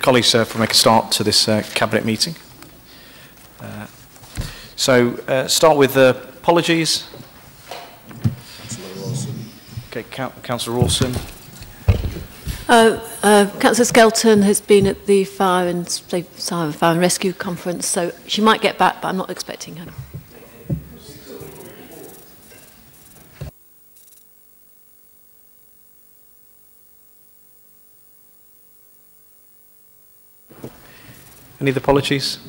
Colleagues, we'll make a start to this Cabinet meeting. Start with apologies. Okay, Councillor Rawson. Councillor Skelton has been at the Fire and Rescue Conference, so she might get back, but I'm not expecting her. Any other apologies?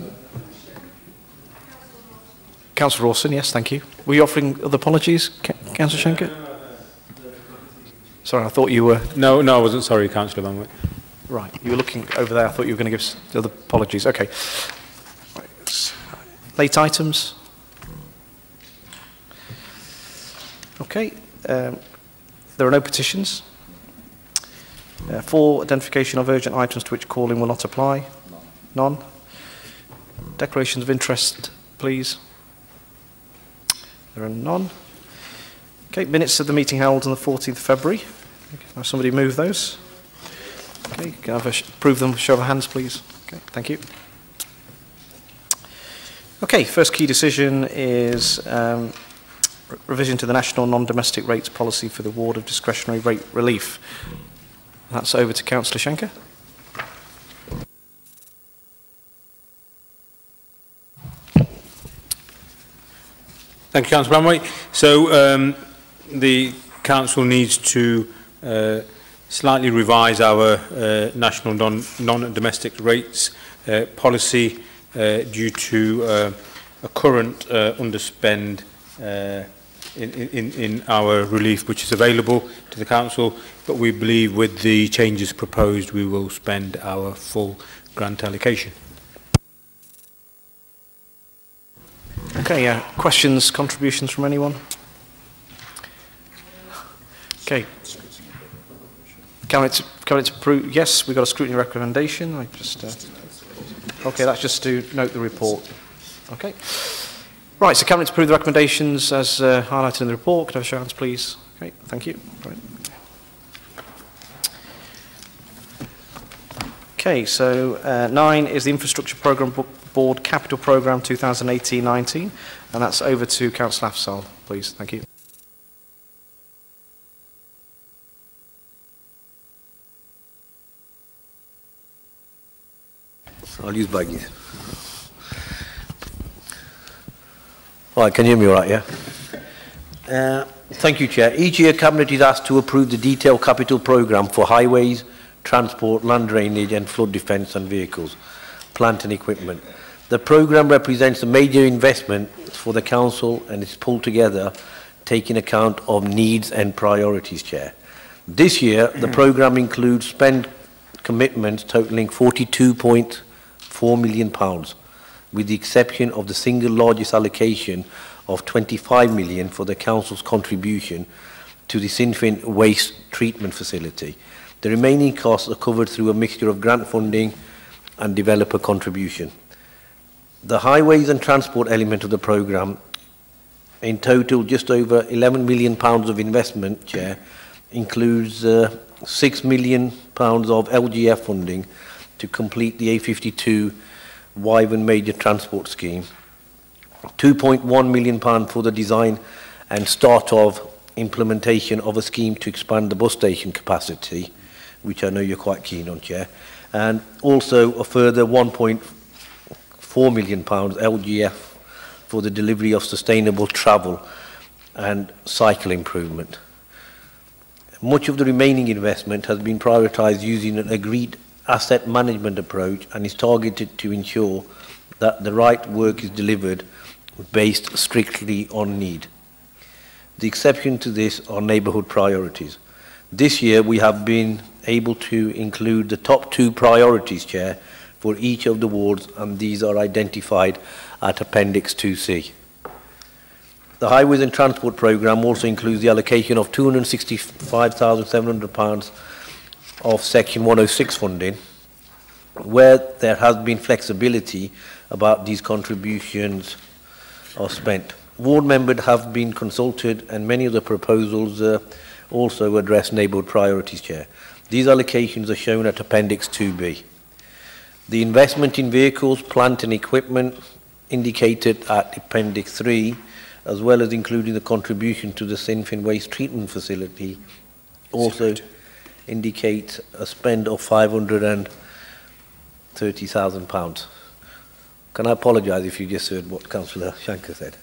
Councillor Rawson, yes, thank you. Were you offering other apologies, Councillor Shanker? Sorry, I thought you were... No, I wasn't. Sorry, Councillor Van Wick. Right, you were looking over there. I thought you were going to give the other apologies. Okay. Late items. Okay. There are no petitions. For identification of urgent items to which calling will not apply. None. Declarations of interest, please. There are none. Okay, minutes of the meeting held on the 14th of February. Can somebody move those? Okay, can I approve them? Show of hands, please. Okay, thank you. Okay, first key decision is revision to the National Non-Domestic Rates Policy for the award of discretionary rate relief. That's over to Councillor Shanker. Thank you, Councillor Van Wick. So the Council needs to slightly revise our national non-domestic rates policy due to a current underspend in our relief which is available to the Council, but we believe with the changes proposed we will spend our full grant allocation. Okay, questions, contributions from anyone? Okay. Cabinet to approve. Yes, we've got a scrutiny recommendation. Okay, that's just to note the report. Okay. Right, so Cabinet to approve the recommendations as highlighted in the report. Could I have a show of hands, please? Okay, thank you. Right. Okay, so 9 is the Infrastructure Programme Board Capital Programme 2018-19, and that's over to Councillor Afzal, please. Thank you. I'll use baggies. All right, can you hear me all right, yeah? Thank you, Chair. Each year, Cabinet is asked to approve the detailed capital programme for highways, transport, land drainage and flood defence and vehicles, plant and equipment. The programme represents a major investment for the Council and is pulled together taking account of needs and priorities, Chair. This year, the programme includes spend commitments totalling £42.4 million, with the exception of the single largest allocation of £25 million for the Council's contribution to the Sinfin Waste Treatment Facility. The remaining costs are covered through a mixture of grant funding and developer contribution. The highways and transport element of the programme In total, just over £11 million of investment, Chair, includes £6 million of LGF funding to complete the A52 Wyvern Major Transport Scheme, £2.1 million for the design and start of implementation of a scheme to expand the bus station capacity, which I know you're quite keen on, Chair, and also a further £1.4 million LGF for the delivery of sustainable travel and cycle improvement. Much of the remaining investment has been prioritised using an agreed asset management approach and is targeted to ensure that the right work is delivered based strictly on need. The exception to this are neighbourhood priorities. This year we have been able to include the top 2 priorities, Chair, for each of the wards, and these are identified at Appendix 2C. The Highways and Transport Programme also includes the allocation of £265,700 of Section 106 funding, where there has been flexibility about these contributions are spent. Ward members have been consulted, and many of the proposals also address neighbourhood priorities, Chair. These allocations are shown at Appendix 2B. The investment in vehicles, plant and equipment indicated at Appendix 3, as well as including the contribution to the Sinfin Waste Treatment Facility, also indicate a spend of £530,000. Can I apologise if you just heard what Councillor Shankar said?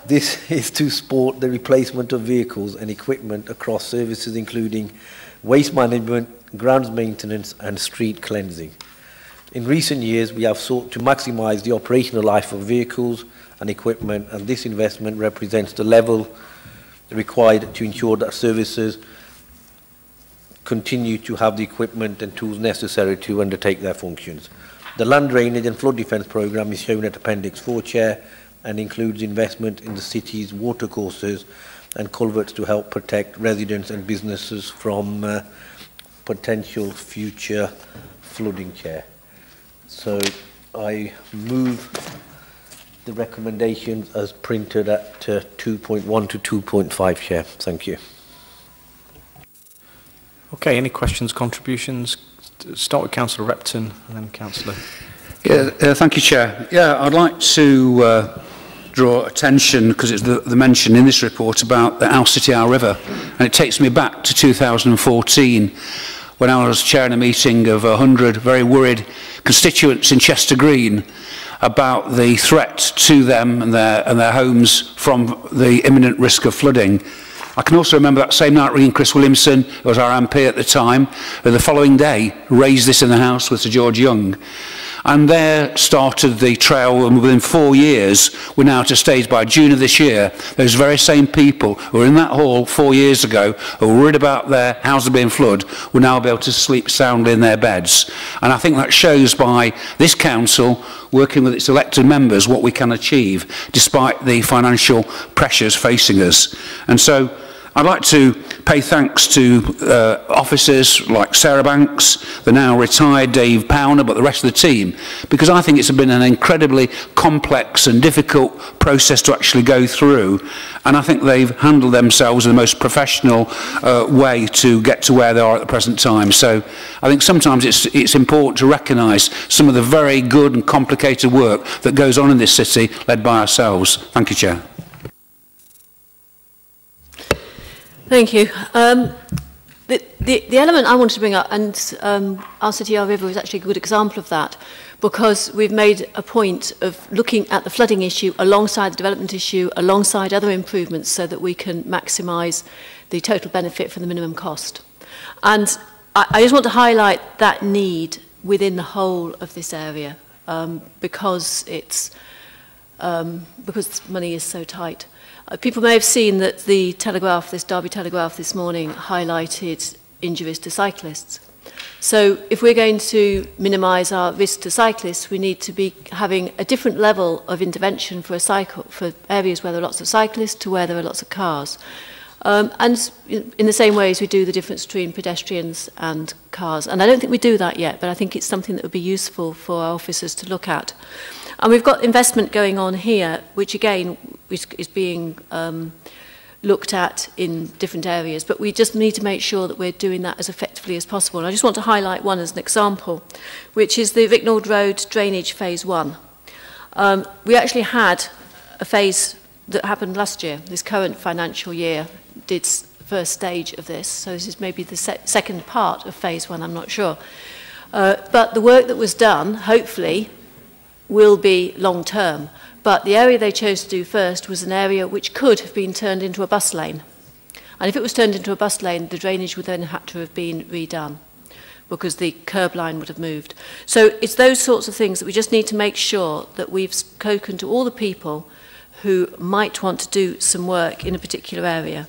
This is to support the replacement of vehicles and equipment across services including waste management, grounds maintenance and street cleansing. In recent years, we have sought to maximise the operational life of vehicles and equipment, and this investment represents the level required to ensure that services continue to have the equipment and tools necessary to undertake their functions. The Land Drainage and Flood Defence Programme is shown at Appendix 4, Chair, and includes investment in the city's watercourses and culverts to help protect residents and businesses from potential future flooding, Chair. So I move the recommendations as printed at 2.1 to 2.5, Chair. Thank you. Okay, any questions, contributions? Start with Councillor Repton and then Councillor. Yeah, thank you, Chair. Yeah, I'd like to draw attention, because it's the mention in this report about the Owl City Owl River, and it takes me back to 2014 when I was chairing a meeting of 100 very worried constituents in Chester Green about the threat to them and their homes from the imminent risk of flooding. I can also remember that same night ringing Chris Williamson, who was our MP at the time, who the following day raised this in the House with Sir George Young. And there started the trail, and within 4 years, we're now at a stage by June of this year, those very same people who were in that hall 4 years ago, who were worried about their houses being flooded, will now be able to sleep soundly in their beds. And I think that shows by this council, working with its elected members, what we can achieve, despite the financial pressures facing us. And so, I'd like to pay thanks to officers like Sarah Banks, the now retired Dave Powner, but the rest of the team, because I think it's been an incredibly complex and difficult process to actually go through, and I think they've handled themselves in the most professional way to get to where they are at the present time. So I think sometimes it's important to recognise some of the very good and complicated work that goes on in this city, led by ourselves. Thank you, Chair. Thank you. The element I wanted to bring up, and Owl City Owl River is actually a good example of that, because we've made a point of looking at the flooding issue alongside the development issue, alongside other improvements, so that we can maximise the total benefit for the minimum cost. And I just want to highlight that need within the whole of this area, because money is so tight. People may have seen that the Telegraph, this Derby Telegraph this morning, highlighted injuries to cyclists. So if we're going to minimise our risk to cyclists, we need to be having a different level of intervention for areas where there are lots of cyclists to where there are lots of cars. And in the same way as we do the difference between pedestrians and cars. And I don't think we do that yet, but I think it's something that would be useful for our officers to look at. And we've got investment going on here, which again, is being looked at in different areas, but we just need to make sure that we're doing that as effectively as possible. And I just want to highlight one as an example, which is the Vicknold Road drainage phase 1. We actually had a phase that happened last year. This current financial year did first stage of this, so this is maybe the second part of phase 1, I'm not sure. But the work that was done, hopefully, will be long term. But the area they chose to do first was an area which could have been turned into a bus lane. And if it was turned into a bus lane, the drainage would then have to have been redone because the curb line would have moved. So it's those sorts of things that we just need to make sure that we've spoken to all the people who might want to do some work in a particular area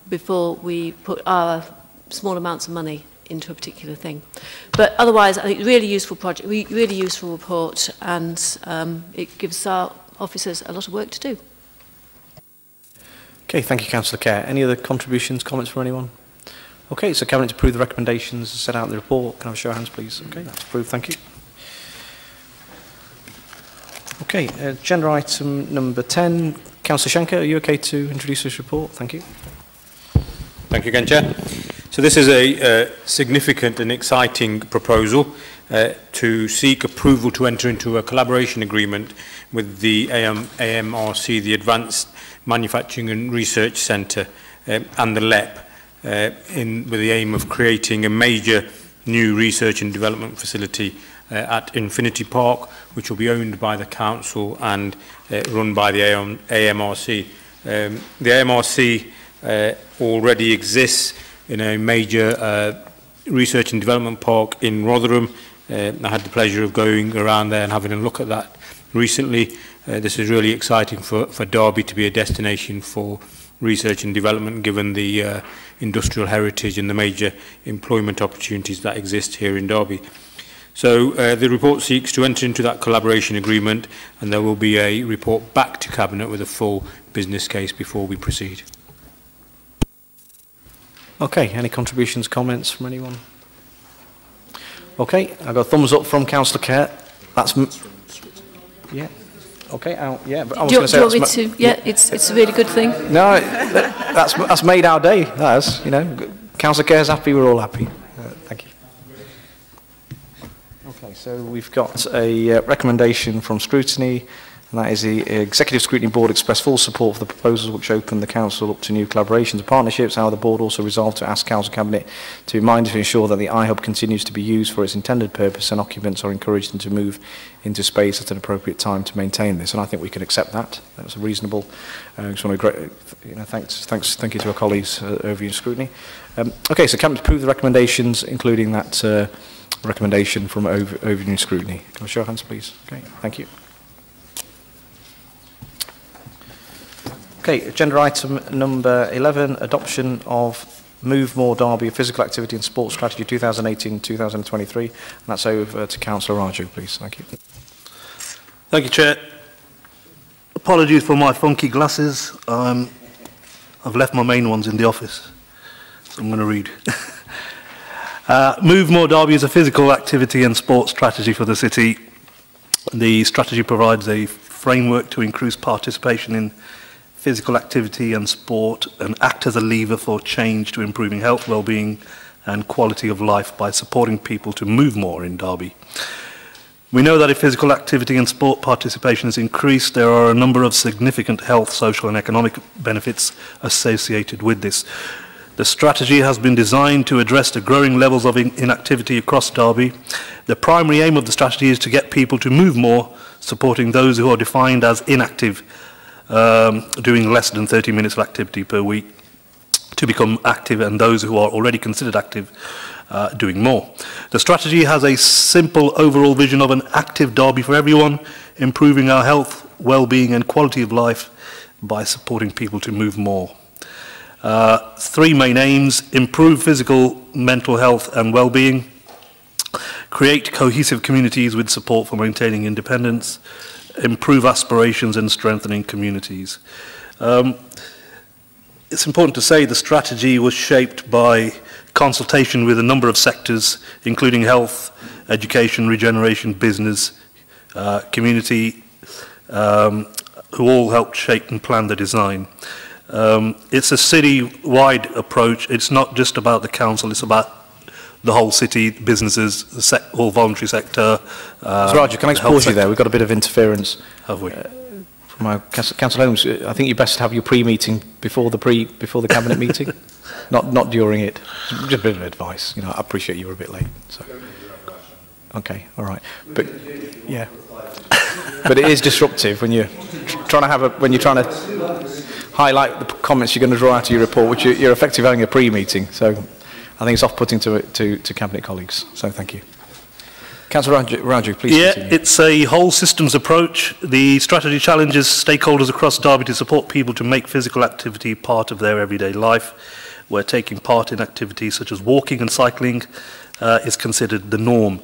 before we put our small amounts of money into a particular thing. But otherwise, I think really useful project, really useful report, and it gives our officers a lot of work to do. Okay, thank you, Councillor Kerr. Any other contributions, comments from anyone? Okay, so Cabinet to approve the recommendations set out in the report. Can I have a show of hands, please? Okay, that's approved. Thank you. Okay, agenda item number 10. Councillor Shanker, are you okay to introduce this report? Thank you. Thank you again, Chair. So this is a significant and exciting proposal to seek approval to enter into a collaboration agreement with the AMRC, the Advanced Manufacturing and Research Centre, and the LEP, with the aim of creating a major new research and development facility at Infinity Park, which will be owned by the council and run by the AMRC. The AMRC already exists in a major research and development park in Rotherham. I had the pleasure of going around there and having a look at that recently. This is really exciting for Derby to be a destination for research and development, given the industrial heritage and the major employment opportunities that exist here in Derby. So the report seeks to enter into that collaboration agreement, and there will be a report back to Cabinet with a full business case before we proceed. Okay, any contributions, comments from anyone? Okay, I've got a thumbs up from Councillor Kerr. That's... Yeah. Okay, yeah. But I was do you want me that's to? Yeah, it's a really good thing. No, that's made our day. That's, you know, Councillor Kerr's happy, we're all happy. Thank you. Okay, so we've got a recommendation from Scrutiny, and that is the Executive Scrutiny Board expressed full support for the proposals which open the Council up to new collaborations and partnerships. However, the Board also resolved to ask Council Cabinet to be minded to ensure that the iHub continues to be used for its intended purpose and occupants are encouraged to move into space at an appropriate time to maintain this. And I think we can accept that. That was a reasonable. Just want to thank you to our colleagues over in Scrutiny. Okay, so Cabinet approve the recommendations, including that recommendation from Overview Scrutiny. Can I show of hands, please? Okay, thank you. Okay, agenda item number 11, adoption of Move More Derby Physical Activity and Sports Strategy 2018-2023. And that's over to Councillor Raju, please. Thank you. Thank you, Chair. Apologies for my funky glasses. I've left my main ones in the office, so I'm going to read. Move More Derby is a physical activity and sports strategy for the city. The strategy provides a framework to increase participation in physical activity and sport and act as a lever for change to improving health, well-being and quality of life by supporting people to move more in Derby. We know that if physical activity and sport participation is increased, there are a number of significant health, social and economic benefits associated with this. The strategy has been designed to address the growing levels of inactivity across Derby. The primary aim of the strategy is to get people to move more, supporting those who are defined as inactive, doing less than 30 minutes of activity per week, to become active, and those who are already considered active doing more. The strategy has a simple overall vision of an active Derby for everyone, improving our health, well-being and quality of life by supporting people to move more. Three main aims: improve physical, mental health and well-being, create cohesive communities with support for maintaining independence, improve aspirations and strengthening communities. It's important to say the strategy was shaped by consultation with a number of sectors, including health, education, regeneration, business, community, who all helped shape and plan the design. It's a city-wide approach. It's not just about the council, it's about the whole city, businesses, the whole voluntary sector. Mr. Roger, can I pause you there? We've got a bit of interference. Have we? From our Councillor Holmes, I think you best have your pre-meeting before the cabinet meeting, not during it. Just a bit of advice. You know, I appreciate you were a bit late. So. Okay, all right, but yeah, but it is disruptive when you're trying to highlight the comments you're going to draw out of your report, which you're effectively having a pre-meeting. So I think it's off-putting to cabinet colleagues. So thank you. Councillor Raju, please continue. It's a whole systems approach. The strategy challenges stakeholders across Derby to support people to make physical activity part of their everyday life, where taking part in activities such as walking and cycling is considered the norm.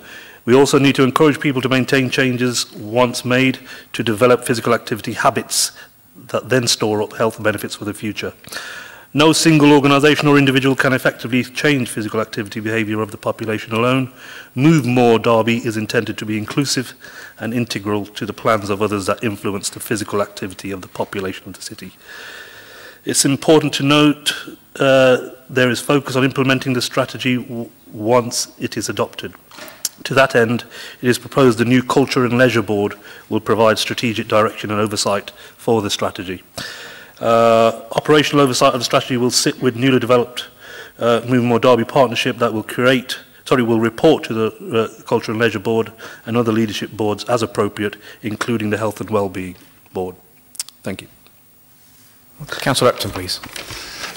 We also need to encourage people to maintain changes once made to develop physical activity habits that then store up health benefits for the future. No single organisation or individual can effectively change physical activity behaviour of the population alone. Move More Derby is intended to be inclusive and integral to the plans of others that influence the physical activity of the population of the city. It's important to note there is focus on implementing the strategy once it is adopted. To that end, it is proposed the new Culture and Leisure Board will provide strategic direction and oversight for the strategy. Operational oversight of the strategy will sit with newly developed Move More Derby partnership that will report to the Culture and Leisure Board and other leadership boards as appropriate, including the Health and Wellbeing Board. Thank you. Councillor Epton, please.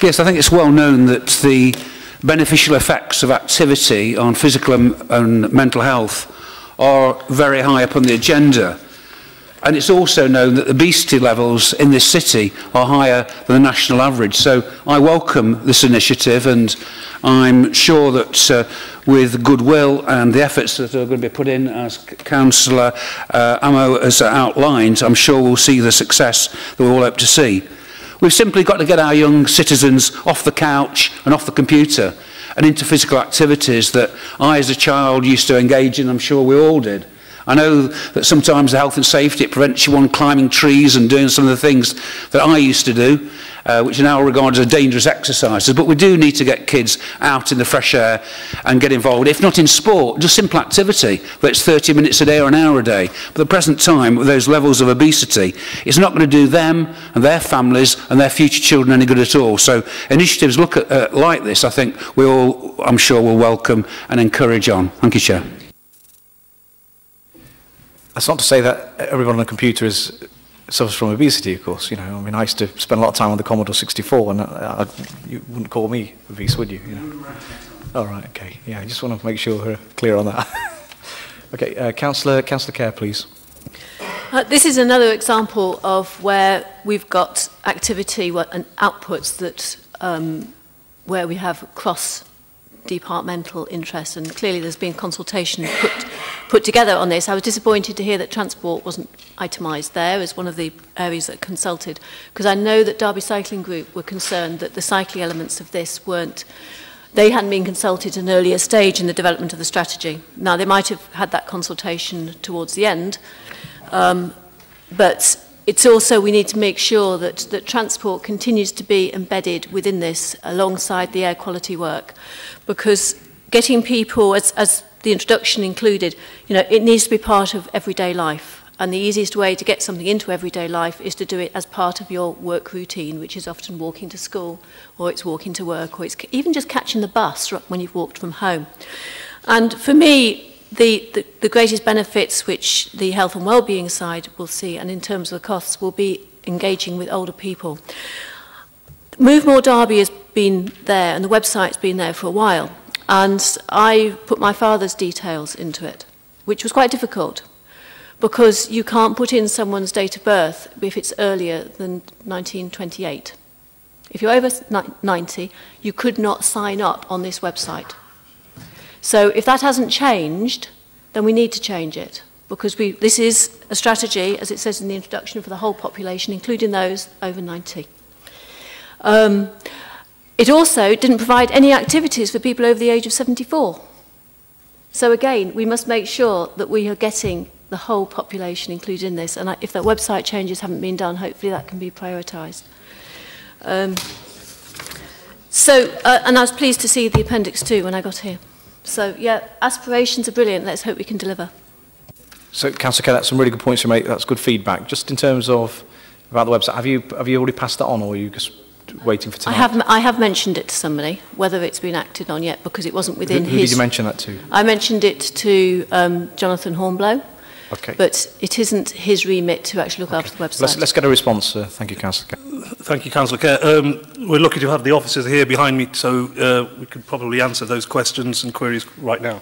Yes, I think it's well known that the beneficial effects of activity on physical and mental health are very high up on the agenda. And it's also known that obesity levels in this city are higher than the national average. So I welcome this initiative, and I'm sure that with goodwill and the efforts that are going to be put in, as Councillor Amo has outlined, I'm sure we'll see the success that we all hope to see. We've simply got to get our young citizens off the couch and off the computer and into physical activities that I as a child used to engage in. I'm sure we all did. I know that sometimes the health and safety, it prevents you on climbing trees and doing some of the things that I used to do, which are now regarded as dangerous exercises. But we do need to get kids out in the fresh air and get involved, if not in sport, just simple activity, whether it's 30 minutes a day or an hour a day. But at the present time, with those levels of obesity, it's not going to do them and their families and their future children any good at all. So initiatives look at like this, I think we all, I'm sure, will welcome and encourage on. Thank you, Chair. That's not to say that everyone on a computer suffers from obesity, of course. You know, I mean, I used to spend a lot of time on the Commodore 64, and you wouldn't call me obese, would you? You know? All right, okay. Yeah, I just want to make sure we're clear on that. Okay, Councillor Kerr, please. This is another example of where we've got activity and outputs that where we have cross-departmental interests, and clearly there's been consultation put together on this. I was disappointed to hear that transport wasn't itemised there as one of the areas that consulted, because I know that Derby Cycling Group were concerned that the cycling elements of this they hadn't been consulted at an earlier stage in the development of the strategy. Now, they might have had that consultation towards the end, but it's also, we need to make sure that transport continues to be embedded within this alongside the air quality work, because getting people, as the introduction included, you know, it needs to be part of everyday life. And the easiest way to get something into everyday life is to do it as part of your work routine, which is often walking to school, or it's walking to work, or it's even just catching the bus when you've walked from home. And for me, the greatest benefits which the health and wellbeing side will see, and in terms of the costs, will be engaging with older people. Move More Derby has been there, and the website's been there for a while. And I put my father's details into it, which was quite difficult, because you can't put in someone's date of birth if it's earlier than 1928. If you're over 90, you could not sign up on this website. So if that hasn't changed, then we need to change it, because this is a strategy, as it says in the introduction, for the whole population, including those over 90. It also didn't provide any activities for people over the age of 74. So again, we must make sure that we are getting the whole population included in this. And if that website changes haven't been done, hopefully that can be prioritised. And I was pleased to see the Appendix 2 when I got here. So, yeah, aspirations are brilliant. Let's hope we can deliver. So, Councillor Kerr, that's some really good points you make. That's good feedback. Just in terms of about the website, have you already passed that on, or are you just waiting for tonight? I have mentioned it to somebody, whether it's been acted on yet, because it wasn't within who did you mention that to? I mentioned it to Jonathan Hornblow. Okay. But it isn't his remit to actually look after the website. Let's get a response. Thank you, Councillor Kerr. Thank you, Councillor Kerr. We're lucky to have the officers here behind me, so we could probably answer those questions and queries right now.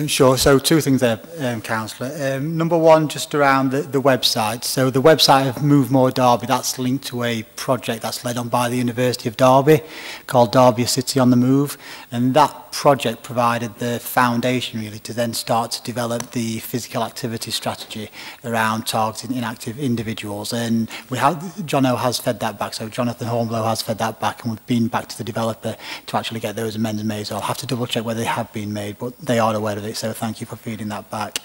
Sure. So two things there, Councillor. Number one, just around the website. So the website of Move More Derby, that's linked to a project that's led on by the University of Derby called Derby a City on the Move. And that project provided the foundation really to then start to develop the physical activity strategy around targeting inactive individuals. And Jono has fed that back. So Jonathan Hornblow has fed that back, and we've been back to the developer to actually get those amendments made. So I'll have to double check whether they have been made, but they are aware of it, so thank you for feeding that back.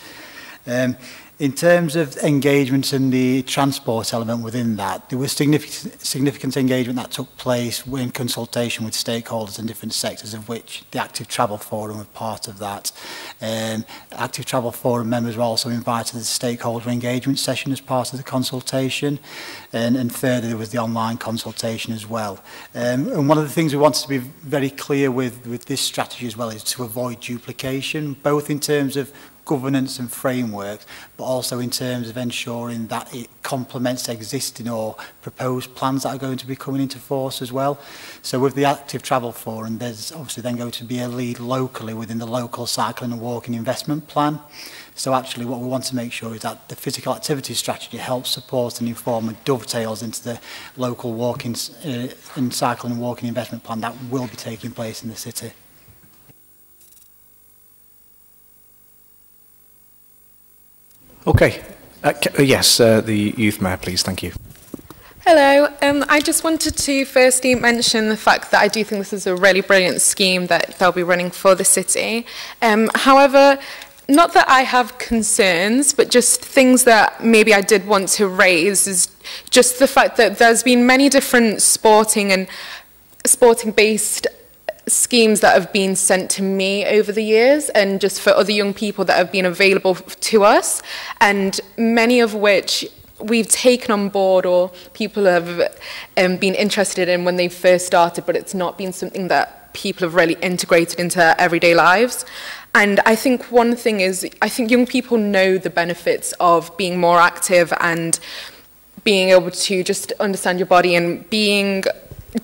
In terms of engagement and the transport element within that, there was significant engagement that took place in consultation with stakeholders in different sectors, of which the Active Travel Forum were part of that. Active Travel Forum members were also invited to the stakeholder engagement session as part of the consultation, and further there was the online consultation as well. And one of the things we wanted to be very clear with this strategy as well is to avoid duplication, both in terms of governance and frameworks, but also in terms of ensuring that it complements existing or proposed plans that are going to be coming into force as well. So with the Active Travel Forum, there's obviously then going to be a lead locally within the local cycling and walking investment plan. So actually what we want to make sure is that the physical activity strategy helps support and inform and dovetails into the local walking and cycling and walking investment plan that will be taking place in the city. Okay. Yes, the Youth Mayor, please. Thank you. Hello. I just wanted to firstly mention the fact that I do think this is a really brilliant scheme that they'll be running for the city. However, not that I have concerns, but just things that maybe I did want to raise is just the fact that there's been many different sporting-based schemes that have been sent to me over the years, and just for other young people that have been available to us, and many of which we've taken on board or people have been interested in when they first started, but it's not been something that people have really integrated into their everyday lives. And I think one thing is, I think young people know the benefits of being more active and being able to just understand your body and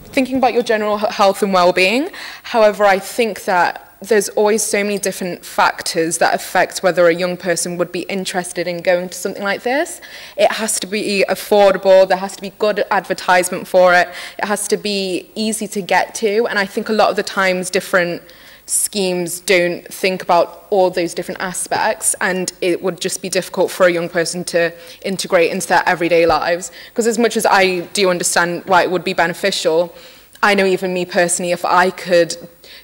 thinking about your general health and well-being. However, I think that there's always so many different factors that affect whether a young person would be interested in going to something like this. It has to be affordable, there has to be good advertisement for it, it has to be easy to get to, and I think a lot of the times different schemes don't think about all those different aspects, and it would just be difficult for a young person to integrate into their everyday lives. Because as much as I do understand why it would be beneficial, I know even me personally, if I could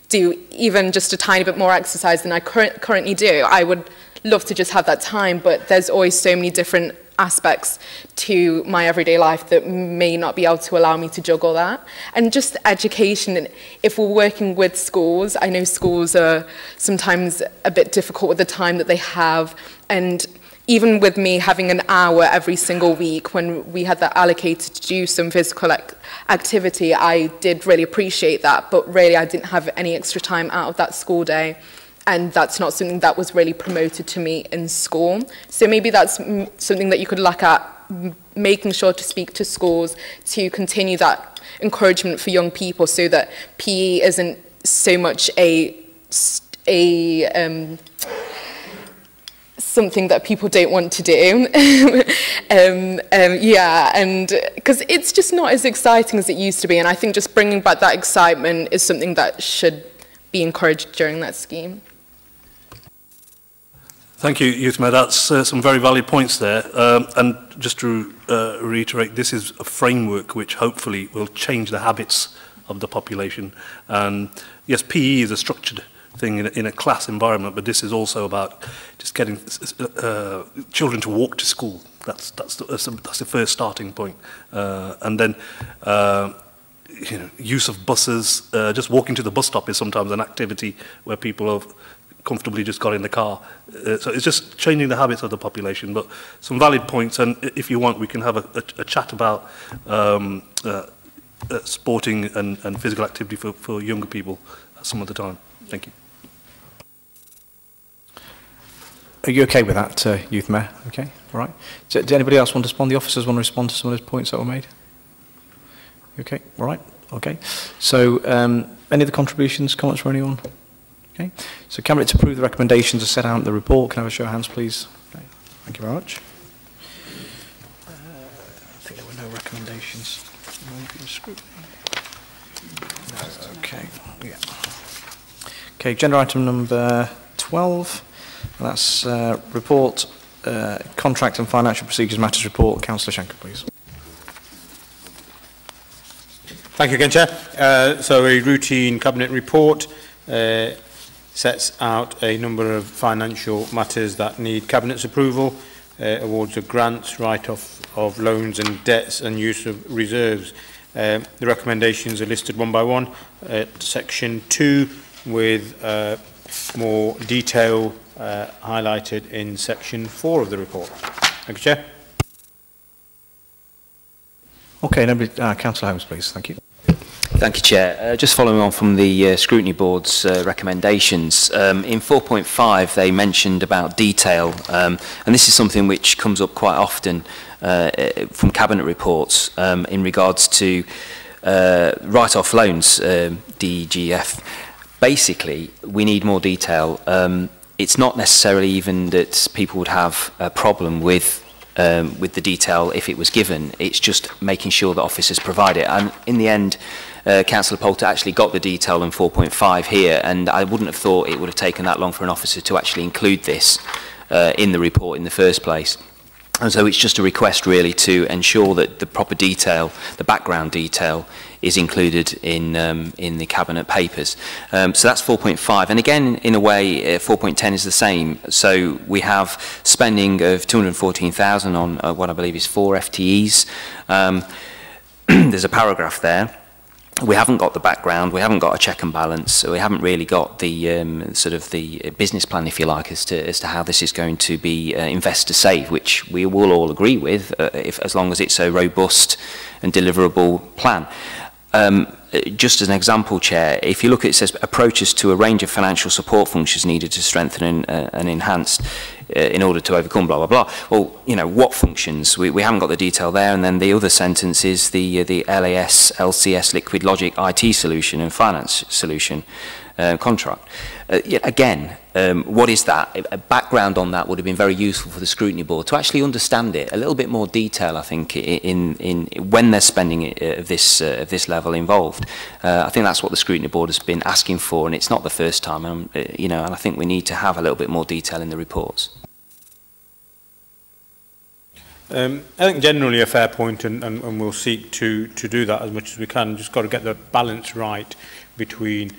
do even just a tiny bit more exercise than I currently do, I would love to just have that time, but there's always so many different aspects to my everyday life that may not be able to allow me to juggle that. And just education, if we're working with schools, I know schools are sometimes a bit difficult with the time that they have, and even with me having an hour every single week when we had that allocated to do some physical activity, I did really appreciate that, but really I didn't have any extra time out of that school day. And that's not something that was really promoted to me in school. So maybe that's something that you could look at, making sure to speak to schools to continue that encouragement for young people, so that PE isn't so much something that people don't want to do. Yeah, and because it's just not as exciting as it used to be, and I think just bringing back that excitement is something that should be encouraged during that scheme. Thank you, Youth Mayor. That's some very valid points there. And just to reiterate, this is a framework which hopefully will change the habits of the population. And yes, PE is a structured thing in a class environment, but this is also about just getting children to walk to school. That's the first starting point. And then you know, use of buses, just walking to the bus stop is sometimes an activity where people have comfortably just got in the car. So it's just changing the habits of the population, but some valid points, and if you want, we can have a chat about sporting and physical activity for younger people at some other time. Thank you. Are you okay with that, Youth Mayor? Okay, all right. Does anybody else want to respond? The officers want to respond to some of those points that were made? Okay, all right, okay. So, any other contributions, comments from anyone? Okay, so Cabinet to approve the recommendations as set out in the report. Can I have a show of hands, please? Okay. Thank you very much. I think there were no recommendations. No, okay, yeah. Okay, agenda item number 12, and that's report, contract and financial procedures matters report. Councillor Shanker, please. Thank you again, Chair. So a routine Cabinet report sets out a number of financial matters that need Cabinet's approval, awards of grants, write-off of loans and debts, and use of reserves. The recommendations are listed one by one at section 2, with more detail highlighted in section 4 of the report. Thank you, Chair. Okay, Councillor Holmes, please. Thank you. Thank you, Chair. Just following on from the Scrutiny Board's recommendations, in 4.5 they mentioned about detail, and this is something which comes up quite often from Cabinet reports in regards to write-off loans, DGF. Basically, we need more detail. It's not necessarily even that people would have a problem with the detail if it was given. It's just making sure that officers provide it. And in the end, Councillor Poulter actually got the detail in 4.5 here, and I wouldn't have thought it would have taken that long for an officer to actually include this in the report in the first place. And so it's just a request really to ensure that the proper detail, the background detail, is included in the Cabinet papers. So that's 4.5. And again, in a way, 4.10 is the same. So we have spending of 214,000 on what I believe is 4 FTEs. There's a paragraph there. We haven't got the background, we haven't got a check and balance, so we haven't really got the sort of the business plan, if you like, as to how this is going to be investor safe, which we will all agree with, as long as it's a robust and deliverable plan. Just as an example, Chair, if you look at it, says approaches to a range of financial support functions needed to strengthen and enhance in order to overcome blah, blah, blah. Well, you know, what functions? We haven't got the detail there. And then the other sentence is the LAS, LCS, Liquid Logic IT solution and finance solution contract. Again, what is that? A background on that would have been very useful for the Scrutiny Board to actually understand it. A little bit more detail, I think, in when they're spending it, of this level involved. I think that's what the Scrutiny Board has been asking for, and it's not the first time. You know, and I think we need to have a little bit more detail in the reports. I think generally a fair point, and we'll seek to do that as much as we can. Just got to get the balance right between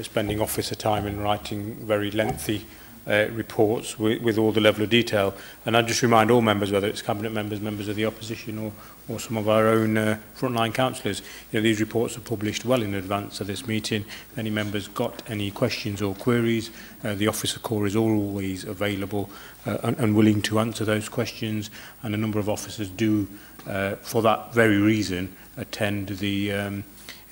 spending officer time and writing very lengthy reports with all the level of detail. And I just remind all members, whether it's Cabinet members, members of the opposition, or some of our own frontline councillors, you know, these reports are published well in advance of this meeting. If any members got any questions or queries, the officer corps is always available and willing to answer those questions, and a number of officers do, for that very reason, attend the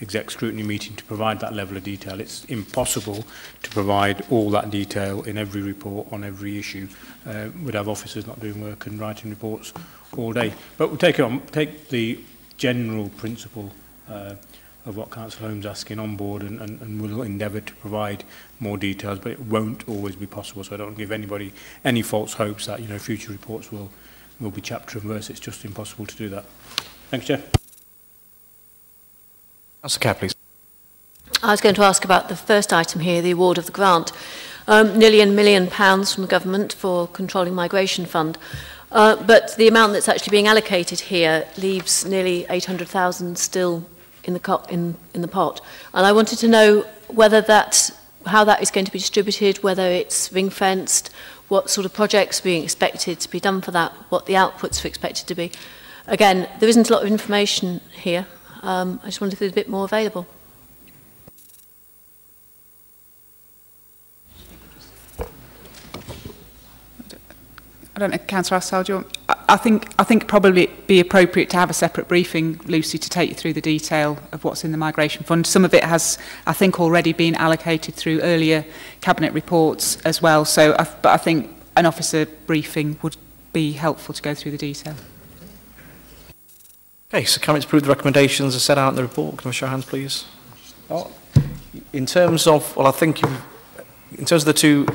exec scrutiny meeting to provide that level of detail. It's impossible to provide all that detail in every report on every issue. We'd have officers not doing work and writing reports all day. But we'll take the general principle of what Councillor Holmes is asking on board, and we'll endeavour to provide more details, but it won't always be possible. So I don't give anybody any false hopes that, you know, future reports will be chapter and verse. It's just impossible to do that. Thanks, Chair. Councillor Kerr, please. I was going to ask about the first item here, the award of the grant. Nearly £1 million from the government for Controlling Migration Fund. But the amount that's actually being allocated here leaves nearly 800,000 still in the pot. And I wanted to know whether that how that is going to be distributed, whether it's ring-fenced, what sort of projects are being expected to be done for that, what the outputs are expected to be. Again, there isn't a lot of information here. I just wondered if there's a bit more available. I don't know, Councillor Assal, do you want... I think probably it'd be appropriate to have a separate briefing, Lucy, to take you through the detail of what's in the Migration Fund. Some of it has, I think, already been allocated through earlier Cabinet reports as well. So, but I think an officer briefing would be helpful to go through the detail. Okay, so Cabinet to approve the recommendations as set out in the report. Can I show hands, please? Oh, in terms of, well, I think in terms of the two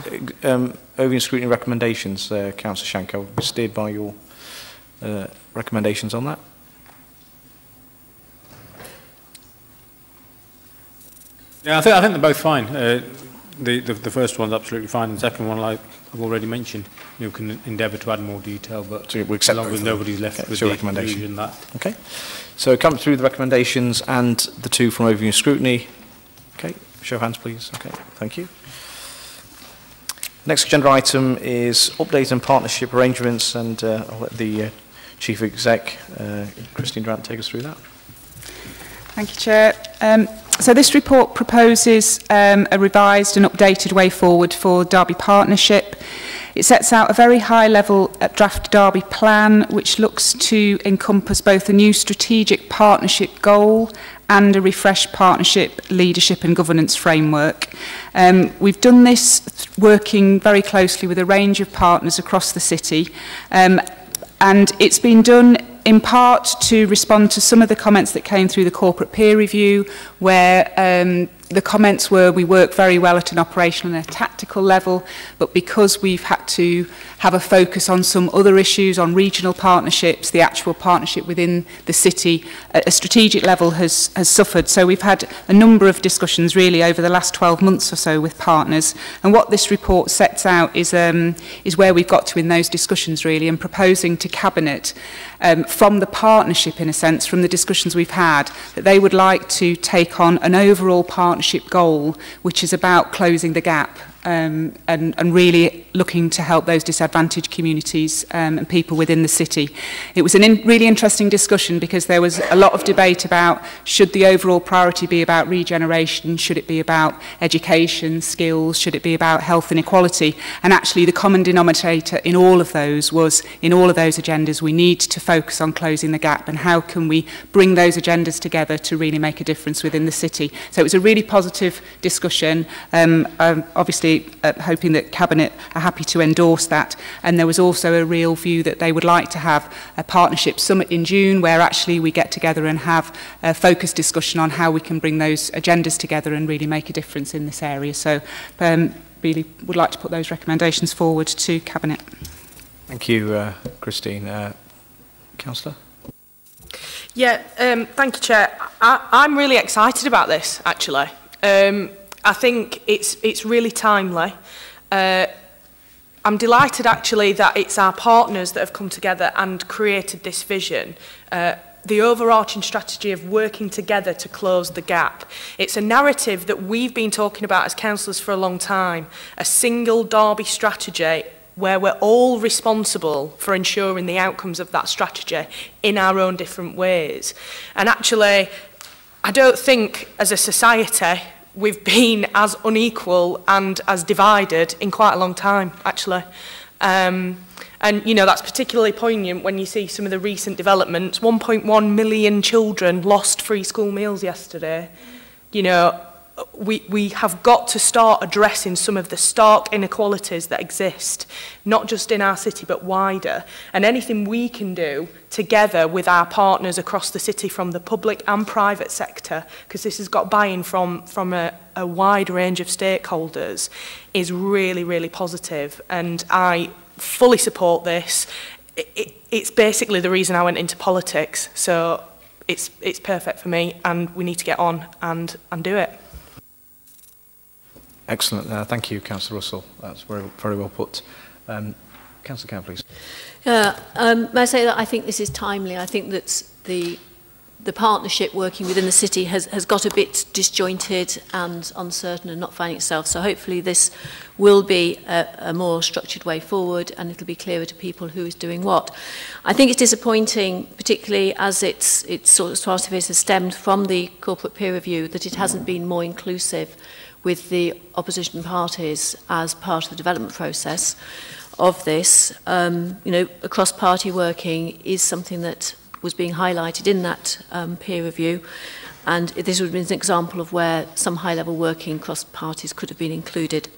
overview scrutiny recommendations, Councillor Shanko, we're steered by your recommendations on that. Yeah, I think they're both fine. The first one's absolutely fine, and the second one, like I've already mentioned, you can endeavour to add more detail, but so we accept as long as nobody's left with the conclusion that. Okay, so come through the recommendations and the two from overview scrutiny. Okay, show of hands, please. Okay, thank you. Next agenda item is update and partnership arrangements, and I'll let the Chief Exec, Christine Durant, take us through that. Thank you, Chair. So this report proposes a revised and updated way forward for Derby Partnership. It sets out a very high-level draft Derby plan, which looks to encompass both a new strategic partnership goal and a refreshed partnership leadership and governance framework. We've done this working very closely with a range of partners across the city, and it's been done in part to respond to some of the comments that came through the corporate peer review, where the comments were we work very well at an operational and a tactical level, but because we've had to have a focus on some other issues, on regional partnerships, the actual partnership within the city, at a strategic level has suffered. So we've had a number of discussions really over the last 12 months or so with partners. And what this report sets out is where we've got to in those discussions really, and proposing to Cabinet from the partnership, in a sense, from the discussions we've had, that they would like to take on an overall partnership goal, which is about closing the gap and really looking to help those disadvantaged communities and people within the city. It was a really interesting discussion because there was a lot of debate about should the overall priority be about regeneration, should it be about education, skills, should it be about health and equality, and actually the common denominator in all of those was, in all of those agendas, we need to focus on closing the gap and how can we bring those agendas together to really make a difference within the city. So it was a really positive discussion. Obviously hoping that Cabinet are happy to endorse that, and there was also a real view that they would like to have a partnership summit in June where actually we get together and have a focused discussion on how we can bring those agendas together and really make a difference in this area. So really would like to put those recommendations forward to Cabinet. Thank you, Christine. Councillor? Yeah, thank you, Chair. I'm really excited about this, actually. I think it's really timely. I'm delighted actually that it's our partners that have come together and created this vision. The overarching strategy of working together to close the gap. It's a narrative that we've been talking about as councillors for a long time. A single Derby strategy where we're all responsible for ensuring the outcomes of that strategy in our own different ways. And actually, I don't think as a society we've been as unequal and as divided in quite a long time, actually. And, you know, that's particularly poignant when you see some of the recent developments. 1.1 million children lost free school meals yesterday. You know, we have got to start addressing some of the stark inequalities that exist, not just in our city, but wider. And anything we can do together with our partners across the city from the public and private sector, because this has got buy-in from a wide range of stakeholders, is really, really positive. And I fully support this. It's basically the reason I went into politics. So it's perfect for me, and we need to get on and do it. Excellent. Thank you, Councillor Russell. That's very, very well put. Councillor Cowan, please. May I say that I think this is timely. I think that the the partnership working within the city has got a bit disjointed and uncertain and not finding itself. So hopefully this will be a more structured way forward, and it'll be clearer to people who is doing what. I think it's disappointing, particularly as it's sort of part of it has stemmed from the corporate peer review, that it hasn't been more inclusive with the opposition parties as part of the development process of this. You know, across-party working is something that was being highlighted in that peer review, and this would have been an example of where some high-level working across parties could have been included.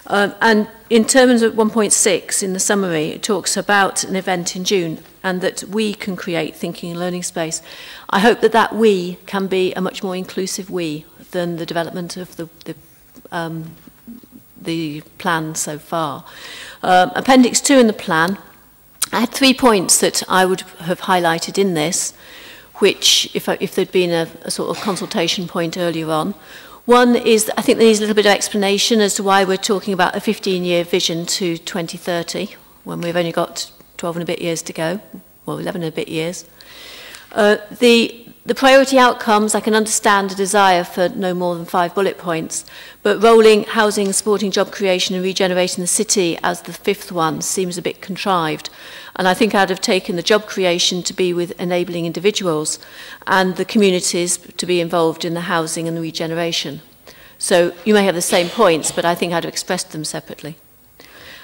And in terms of 1.6 in the summary, it talks about an event in June and that we can create thinking and learning space. I hope that that we can be a much more inclusive we than the development of the plan so far. Appendix 2 in the plan, I had 3 points that I would have highlighted in this, which, if there'd been a sort of consultation point earlier on. One is, I think there needs a little bit of explanation as to why we're talking about a 15-year vision to 2030, when we've only got 12 and a bit years to go, well, 11 and a bit years. The priority outcomes, I can understand a desire for no more than 5 bullet points, but rolling housing, supporting job creation and regenerating the city as the 5th one seems a bit contrived. And I think I'd have taken the job creation to be with enabling individuals and the communities to be involved in the housing and the regeneration. So you may have the same points, but I think I'd have expressed them separately.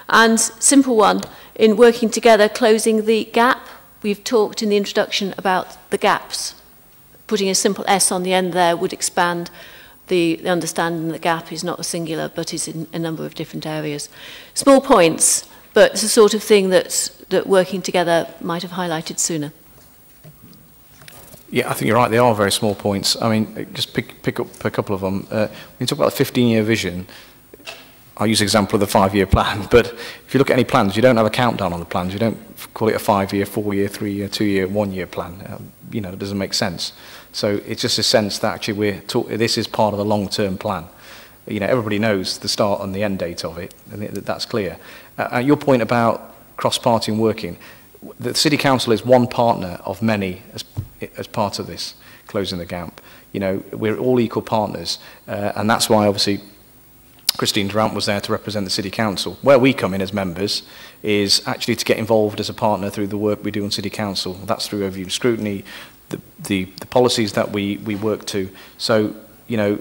And simple one, in working together, closing the gap. We've talked in the introduction about the gaps. Putting a simple S on the end there would expand the understanding that the gap is not a singular, but is in a number of different areas. Small points, but it's the sort of thing that working together might have highlighted sooner. Yeah, I think you're right. They are very small points. I mean, just pick up a couple of them. When you talk about the 15-year vision, I'll use the example of the 5-year plan, but if you look at any plans, you don't have a countdown on the plans. You don't call it a 5-year, 4-year, 3-year, 2-year, 1-year plan. You know, it doesn't make sense. So it's just a sense that actually this is part of a long-term plan. You know, everybody knows the start and the end date of it, and that's clear. Your point about cross-party and working, the City Council is one partner of many as part of this, closing the gap. You know, we're all equal partners, and that's why obviously Christine Durant was there to represent the City Council. Where we come in as members is actually to get involved as a partner through the work we do on City Council. That's through review and scrutiny, the policies that we work to. So, you know,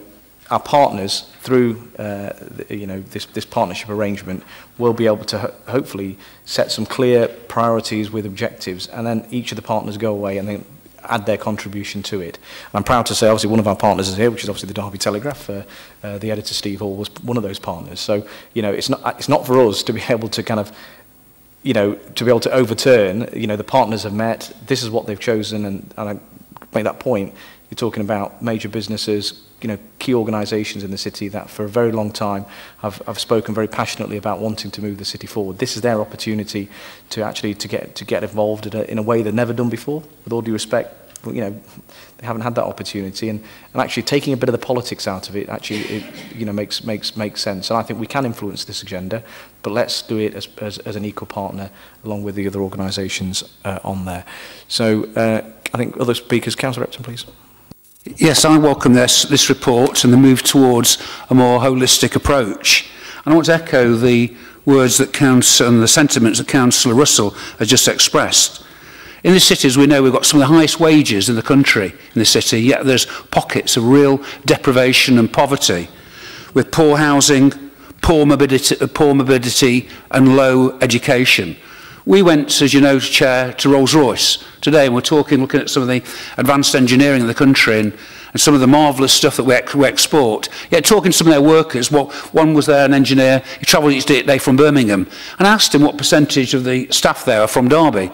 our partners through, you know, this partnership arrangement will be able to hopefully set some clear priorities with objectives, and then each of the partners go away and then add their contribution to it. I'm proud to say, obviously, one of our partners is here, which is obviously the Derby Telegraph. The editor, Steve Hall, was one of those partners. So, you know, it's not for us to be able to kind of, you know, to be able to overturn, you know, the partners have met, this is what they've chosen, and I make that point. You're talking about major businesses, you know, key organisations in the city that for a very long time have spoken very passionately about wanting to move the city forward. This is their opportunity to actually to get involved in a way they've never done before. With all due respect, you know, they haven't had that opportunity, and actually taking a bit of the politics out of it actually you know makes sense. And I think we can influence this agenda, but let's do it as an equal partner along with the other organisations on there. So I think other speakers, Councillor Repton, please. Yes, I welcome this report and the move towards a more holistic approach. And I want to echo the words that and the sentiments that Councillor Russell has just expressed. In the cities, we know we've got some of the highest wages in the country, in the city, yet there's pockets of real deprivation and poverty, with poor housing, poor mobility and low education. We went, as you know, Chair, to Rolls-Royce today, and we're looking at some of the advanced engineering in the country and some of the marvellous stuff that we export. Yet talking to some of their workers, one was there, an engineer, he travelled each day from Birmingham, and I asked him what percentage of the staff there are from Derby,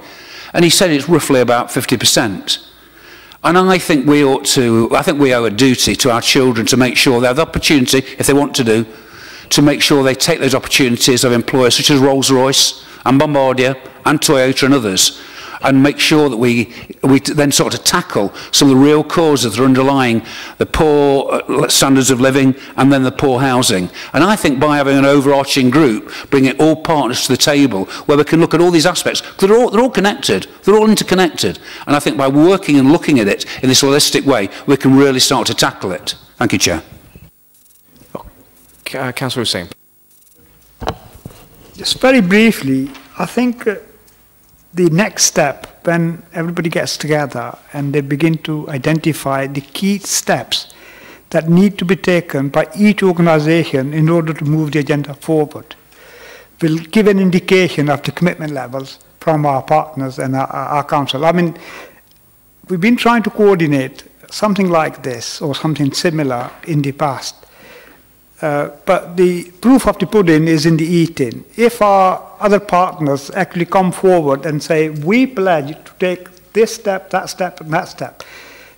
and he said it's roughly about 50%. And I think we owe a duty to our children to make sure they have the opportunity, if they want to make sure they take those opportunities of employers such as Rolls-Royce and Bombardier and Toyota and others. and make sure that we then sort of tackle some of the real causes that are underlying the poor standards of living and then the poor housing. And I think by having an overarching group, bringing all partners to the table where we can look at all these aspects, they're all connected, they're all interconnected. And I think by working and looking at it in this holistic way, we can really start to tackle it. Thank you, Chair. Councillor Hussain. Just very briefly, I think the next step, when everybody gets together and they begin to identify the key steps that need to be taken by each organisation in order to move the agenda forward, will give an indication of the commitment levels from our partners and our council. I mean, we've been trying to coordinate something like this or something similar in the past. But the proof of the pudding is in the eating. If our other partners actually come forward and say, we pledge to take this step, that step, and that step,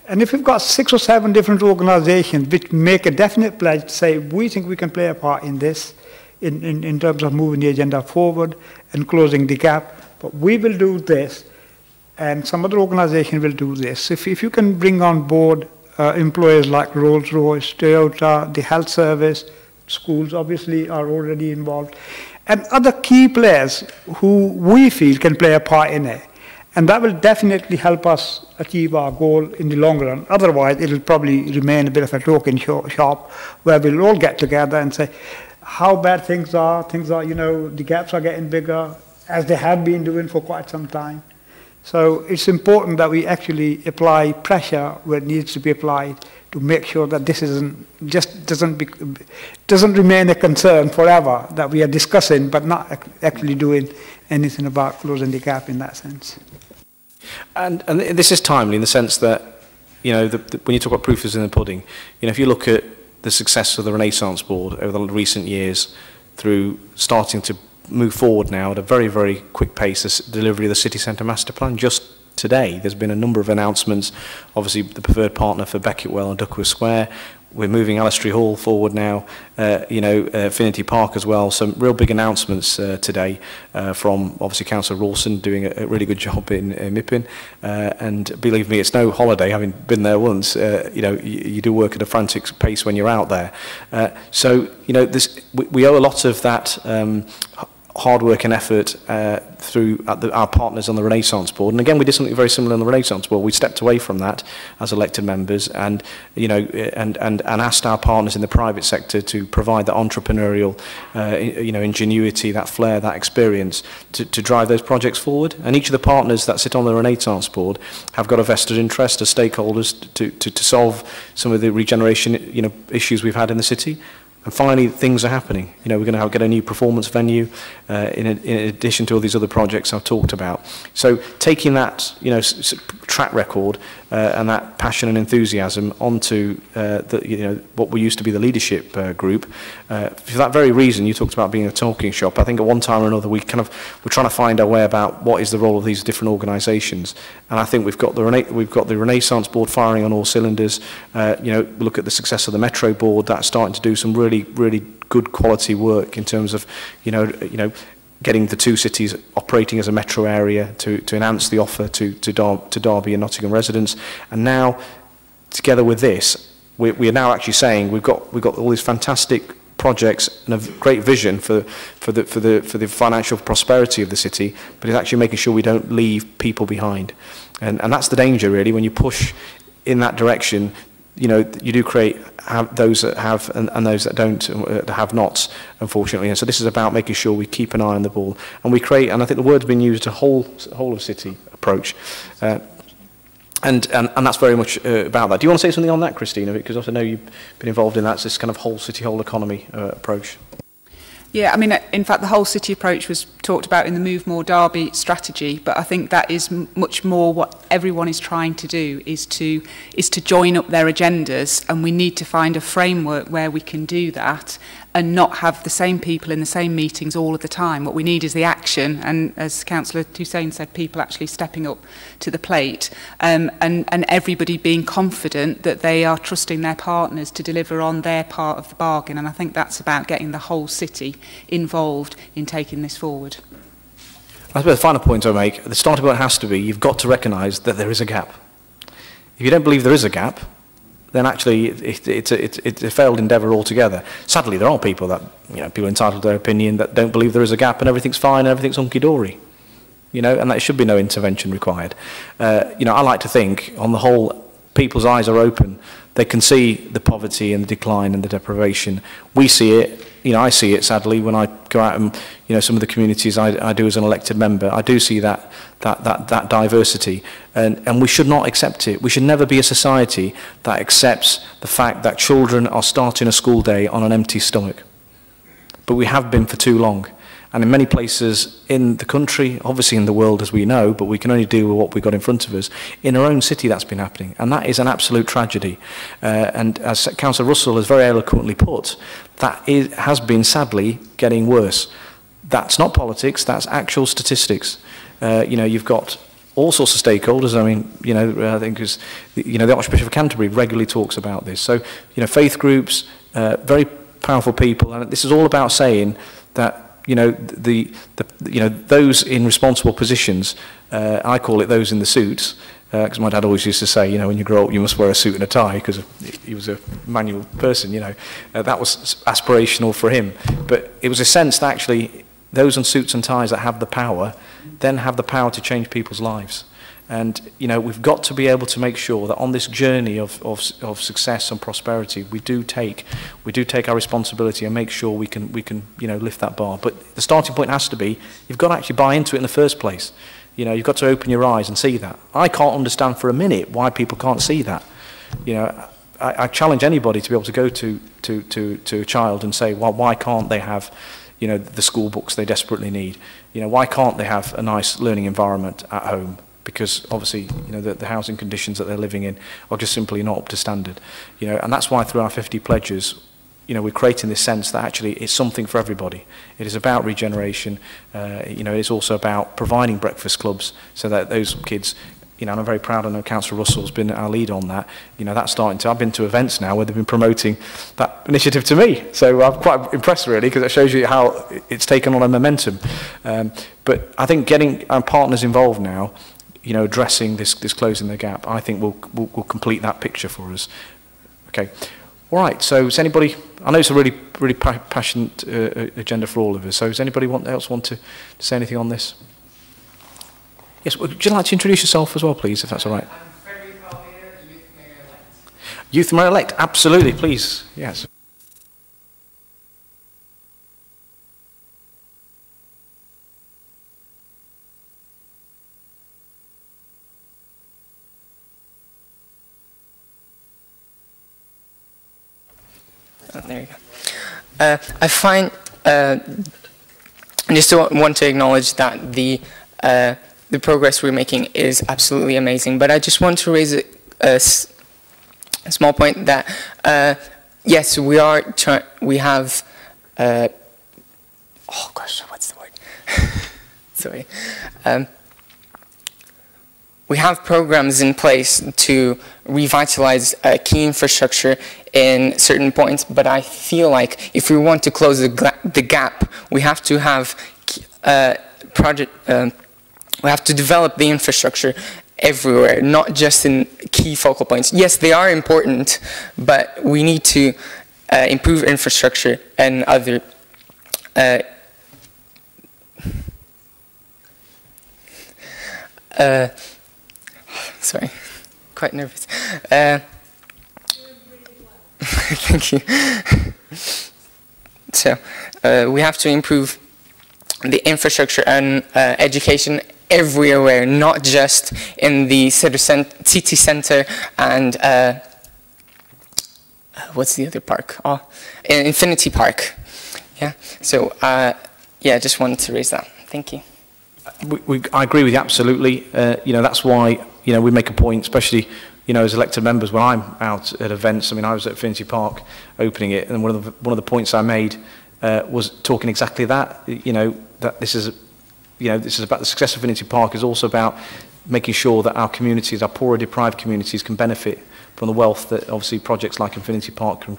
and if we've got 6 or 7 different organizations which make a definite pledge to say, we think we can play a part in this, in terms of moving the agenda forward and closing the gap, but we will do this, and some other organization will do this. If you can bring on board employers like Rolls-Royce, Toyota, the health service, schools obviously are already involved, and other key players who we feel can play a part in it. And that will definitely help us achieve our goal in the long run. Otherwise, it will probably remain a bit of a token shop where we'll all get together and say how bad things are, you know, the gaps are getting bigger, as they have been doing for quite some time. So it's important that we actually apply pressure where it needs to be applied to make sure that this doesn't remain a concern forever, that we are discussing but not actually doing anything about closing the gap in that sense. And this is timely in the sense that, you know, when you talk about proof is in the pudding, you know, if you look at the success of the Renaissance Board over the recent years through starting to move forward now at a very, very quick pace, the delivery of the City Centre Master Plan. Just today, there's been a number of announcements, obviously the preferred partner for Becketwell and Duckworth Square. We're moving Alistry Hall forward now, you know, Affinity Park as well. Some real big announcements today from obviously Councillor Rawson doing a really good job in Mippin. And believe me, it's no holiday, having been there once. You know, you do work at a frantic pace when you're out there. So, you know, we owe a lot of that hard work and effort through our partners on the Renaissance Board. And again, we did something very similar on the Renaissance Board. We stepped away from that as elected members and, you know, and asked our partners in the private sector to provide that entrepreneurial, you know, ingenuity, that flair, that experience to drive those projects forward. And each of the partners that sit on the Renaissance Board have got a vested interest as stakeholders to solve some of the regeneration, you know, issues we've had in the city. And finally, things are happening. You know, we're going to get a new performance venue in addition to all these other projects I've talked about. So taking that, you know, track record and that passion and enthusiasm onto you know, what we used to be the leadership group. For that very reason, you talked about being a talking shop. I think at one time or another we're trying to find our way about what is the role of these different organisations. And I think we've got the Renaissance Board firing on all cylinders. You know, look at the success of the Metro Board. That's starting to do some really good quality work in terms of, you know, getting the 2 cities operating as a metro area to enhance the offer to Derby and Nottingham residents. And now, together with this, we are now actually saying we've got all these fantastic projects and a great vision for the financial prosperity of the city, but it's actually making sure we don't leave people behind. And that's the danger, really, when you push in that direction. You know, you do create those that have and those that don't have not, unfortunately. And so this is about making sure we keep an eye on the ball and we create. And I think the word's been used, a whole of city approach, and that's very much about that. Do you want to say something on that, Christina? Because I know you've been involved in that. It's this kind of whole city, whole economy approach. Yeah, I mean, in fact, the whole city approach was talked about in the Move More Derby strategy, but I think that is much more what everyone is trying to do, is to join up their agendas, and we need to find a framework where we can do that and not have the same people in the same meetings all of the time. What we need is the action, and as Councillor Hussain said, people actually stepping up to the plate, and everybody being confident that they are trusting their partners to deliver on their part of the bargain. And I think that's about getting the whole city involved in taking this forward. I suppose the final point I make, the starting point has to be, you've got to recognise that there is a gap. If you don't believe there is a gap, then actually it's a failed endeavour altogether. Sadly, there are people that, people entitled to their opinion that don't believe there is a gap and everything's fine and everything's hunky-dory. And there should be no intervention required. I like to think, on the whole, people's eyes are open. They can see the poverty and the decline and the deprivation. We see it. I see it, sadly, when I go out and, some of the communities I do as an elected member. I do see that diversity. And we should not accept it. We should never be a society that accepts the fact that children are starting a school day on an empty stomach. But we have been for too long. And in many places in the country, obviously in the world as we know, but we can only deal with what we've got in front of us, in our own city that's been happening. And that is an absolute tragedy. And as Councillor Russell has very eloquently put, has been sadly getting worse. That's not politics, that's actual statistics. You've got all sorts of stakeholders. I mean, I think the Archbishop of Canterbury regularly talks about this. So, faith groups, very powerful people. And this is all about saying that those in responsible positions, I call it those in the suits, because my dad always used to say, when you grow up, you must wear a suit and a tie, because he was a manual person, that was aspirational for him. But it was a sense that actually those in suits and ties that have the power, then have the power to change people's lives. And we've got to be able to make sure that on this journey of success and prosperity, we do take our responsibility and make sure we can lift that bar. But the starting point has to be, you've got to actually buy into it in the first place. You've got to open your eyes and see that. I can't understand for a minute why people can't see that. I challenge anybody to be able to go to a child and say, well, why can't they have the school books they desperately need? Why can't they have a nice learning environment at home? Because obviously, the housing conditions that they're living in are just simply not up to standard. And that's why through our 50 pledges, we're creating this sense that actually it's something for everybody. It is about regeneration. It's also about providing breakfast clubs so that those kids, and I'm very proud. I know Councillor Russell's been our lead on that. That's starting to. I've been to events now where they've been promoting that initiative to me. So I'm quite impressed really, because it shows you how it's taken on a momentum. But I think getting our partners involved now, addressing this closing the gap, I think will complete that picture for us. Okay. All right. So is anybody? I know it's a really passionate agenda for all of us. So does anybody else want to say anything on this? Yes. Would you like to introduce yourself as well, please, if that's all right? I'm Frederick Almeida, Youth Mayor-elect. Youth Mayor-elect. Absolutely. Please. Yes. There you go. I find, I just want to acknowledge that the progress we're making is absolutely amazing, but I just want to raise a small point that, yes, we have, oh gosh, what's the word? Sorry. We have programs in place to revitalize key infrastructure in certain points, but I feel like if we want to close the gap, we have to have we have to develop the infrastructure everywhere, not just in key focal points. Yes, they are important, but we need to improve infrastructure and other sorry, quite nervous. Thank you. So, we have to improve the infrastructure and education everywhere, not just in the city center and what's the other park? Oh, Infinity Park. Yeah. So, yeah, just wanted to raise that. Thank you. I agree with you absolutely. That's why we make a point, especially as elected members, when I'm out at events. I mean, I was at Infinity Park opening it, and one of the points I made was talking exactly that. That this is about the success of Infinity Park is also about making sure that our communities, our poorer deprived communities, can benefit the wealth that obviously projects like Infinity Park can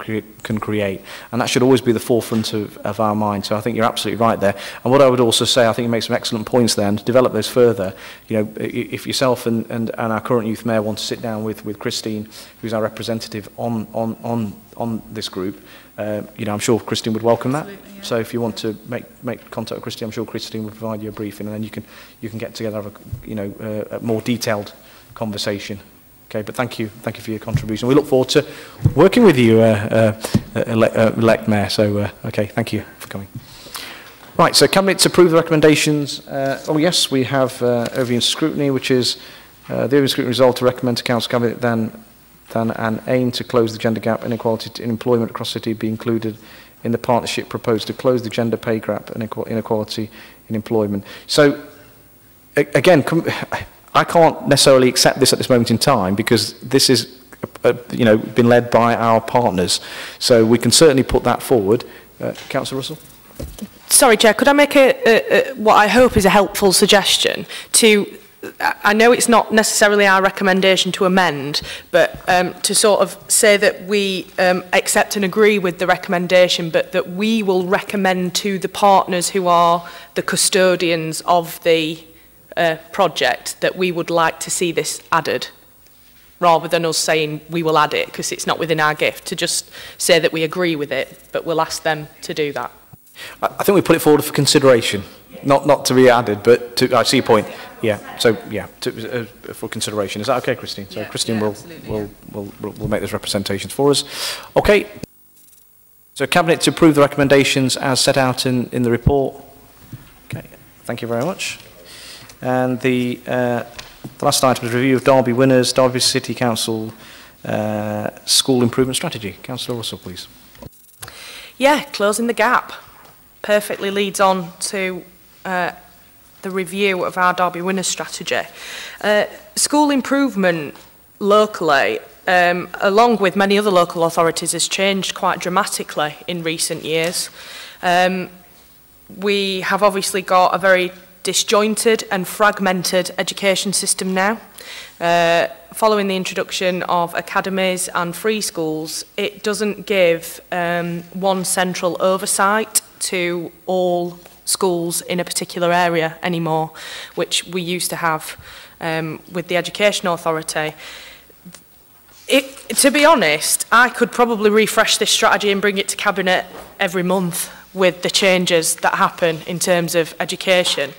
create. And that should always be the forefront of our mind. So I think you're absolutely right there. And what I would also say, I think you make some excellent points there, and to develop those further, you know, if yourself and our current youth mayor want to sit down with Christine, who's our representative on this group, you know, I'm sure Christine would welcome that. Yeah. So if you want to make contact with Christine, I'm sure Christine will provide you a briefing, and then you can get together, have a, you know, a more detailed conversation. Okay, but thank you for your contribution. We look forward to working with you, elect mayor. So okay, thank you for coming. Right, so Cabinet to approve the recommendations. Oh yes, we have overview and scrutiny, which is the overview and scrutiny result to recommend to Council Cabinet then an aim to close the gender gap and inequality in employment across the city be included in the partnership proposed to close the gender pay gap and inequality in employment. So, again, I can't necessarily accept this at this moment in time because this is, you know, been led by our partners. So we can certainly put that forward. Councillor Russell? Sorry, Chair, could I make what I hope is a helpful suggestion to... I know it's not necessarily our recommendation to amend, but to sort of say that we accept and agree with the recommendation, but that we will recommend to the partners who are the custodians of the project that we would like to see this added, rather than us saying we will add it because it's not within our gift, to just say that we agree with it, but we'll ask them to do that. I think we put it forward for consideration, not to be added, but to, I see your point. Yeah, so yeah, for consideration. Is that okay, Christine? So yeah, Christine will make those representations for us. Okay. So Cabinet to approve the recommendations as set out in the report. Okay, thank you very much. And the last item is review of Derby winners, Derby City Council school improvement strategy. Councillor Russell, please. Yeah, closing the gap perfectly leads on to the review of our Derby winners strategy. School improvement locally, along with many other local authorities, has changed quite dramatically in recent years. We have obviously got a very disjointed and fragmented education system now. Following the introduction of academies and free schools, it doesn't give one central oversight to all schools in a particular area anymore, which we used to have with the Education Authority. To be honest, I could probably refresh this strategy and bring it to Cabinet every month with the changes that happen in terms of education.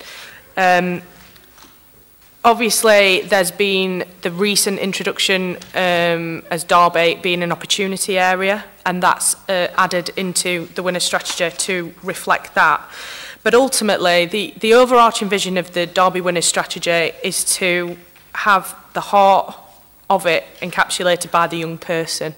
Obviously, there's been the recent introduction as Derby being an opportunity area, and that's added into the winner strategy to reflect that. But ultimately, the overarching vision of the Derby winners strategy is to have the heart of it encapsulated by the young person.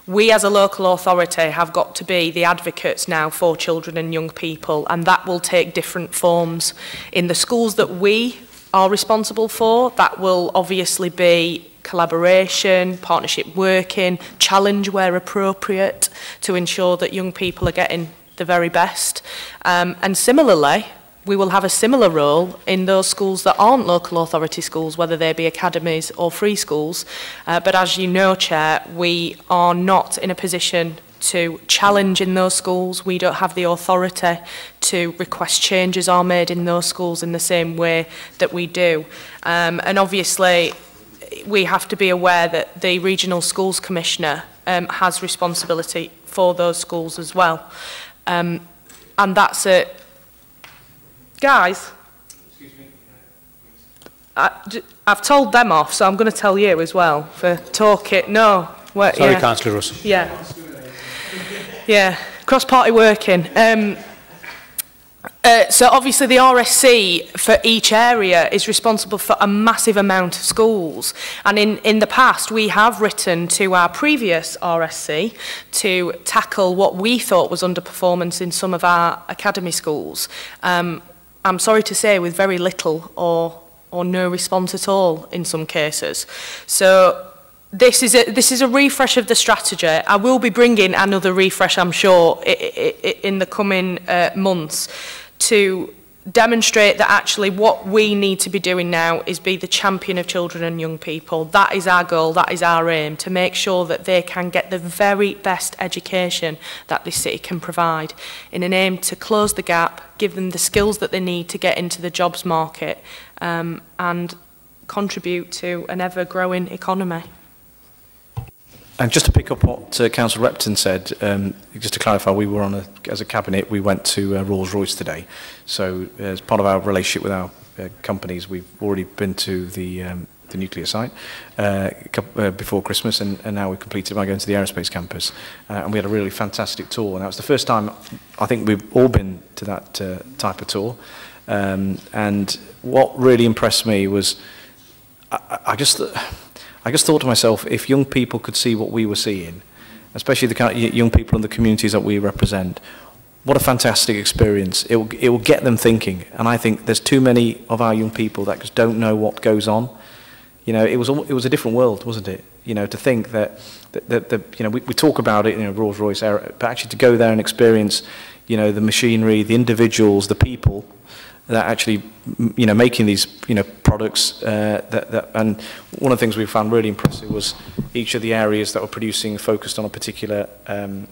We as a local authority have got to be the advocates now for children and young people, and that will take different forms. In the schools that we are responsible for, that will obviously be collaboration, partnership working, challenge where appropriate to ensure that young people are getting the very best. And similarly, we will have a similar role in those schools that aren't local authority schools, whether they be academies or free schools. But as you know, Chair, we are not in a position to challenge in those schools. We don't have the authority to request changes are made in those schools in the same way that we do. And obviously, we have to be aware that the Regional Schools Commissioner has responsibility for those schools as well. And that's it. Guys, I've told them off, so I'm going to tell you as well for talking. No. Sorry, yeah. Councillor Russell. Yeah. Yeah, cross-party working. So obviously the RSC for each area is responsible for a massive amount of schools. And in the past, we have written to our previous RSC to tackle what we thought was underperformance in some of our academy schools. I'm sorry to say, with very little or no response at all in some cases. So this is a refresh of the strategy. I will be bringing another refresh, I'm sure, in the coming months to demonstrate that actually what we need to be doing now is be the champion of children and young people. That is our goal, that is our aim, to make sure that they can get the very best education that this city can provide, in an aim to close the gap, give them the skills that they need to get into the jobs market, and contribute to an ever-growing economy. And just to pick up what Councillor Repton said, just to clarify, we were as a cabinet, we went to Rolls-Royce today. So as part of our relationship with our companies, we've already been to the nuclear site before Christmas, and now we've completed by going to the aerospace campus. And we had a really fantastic tour. And that was the first time I think we've all been to that type of tour. And what really impressed me was I just thought to myself, if young people could see what we were seeing, especially the kind of young people in the communities that we represent, what a fantastic experience. It will get them thinking. And I think there's too many of our young people that just don't know what goes on. You know, it was a different world, wasn't it? You know, to think that you know, we talk about it, you know, Rolls-Royce, but actually to go there and experience, you know, the machinery, the individuals, the people that actually, you know, making these, you know, products. And one of the things we found really impressive was each of the areas that were producing focused on a particular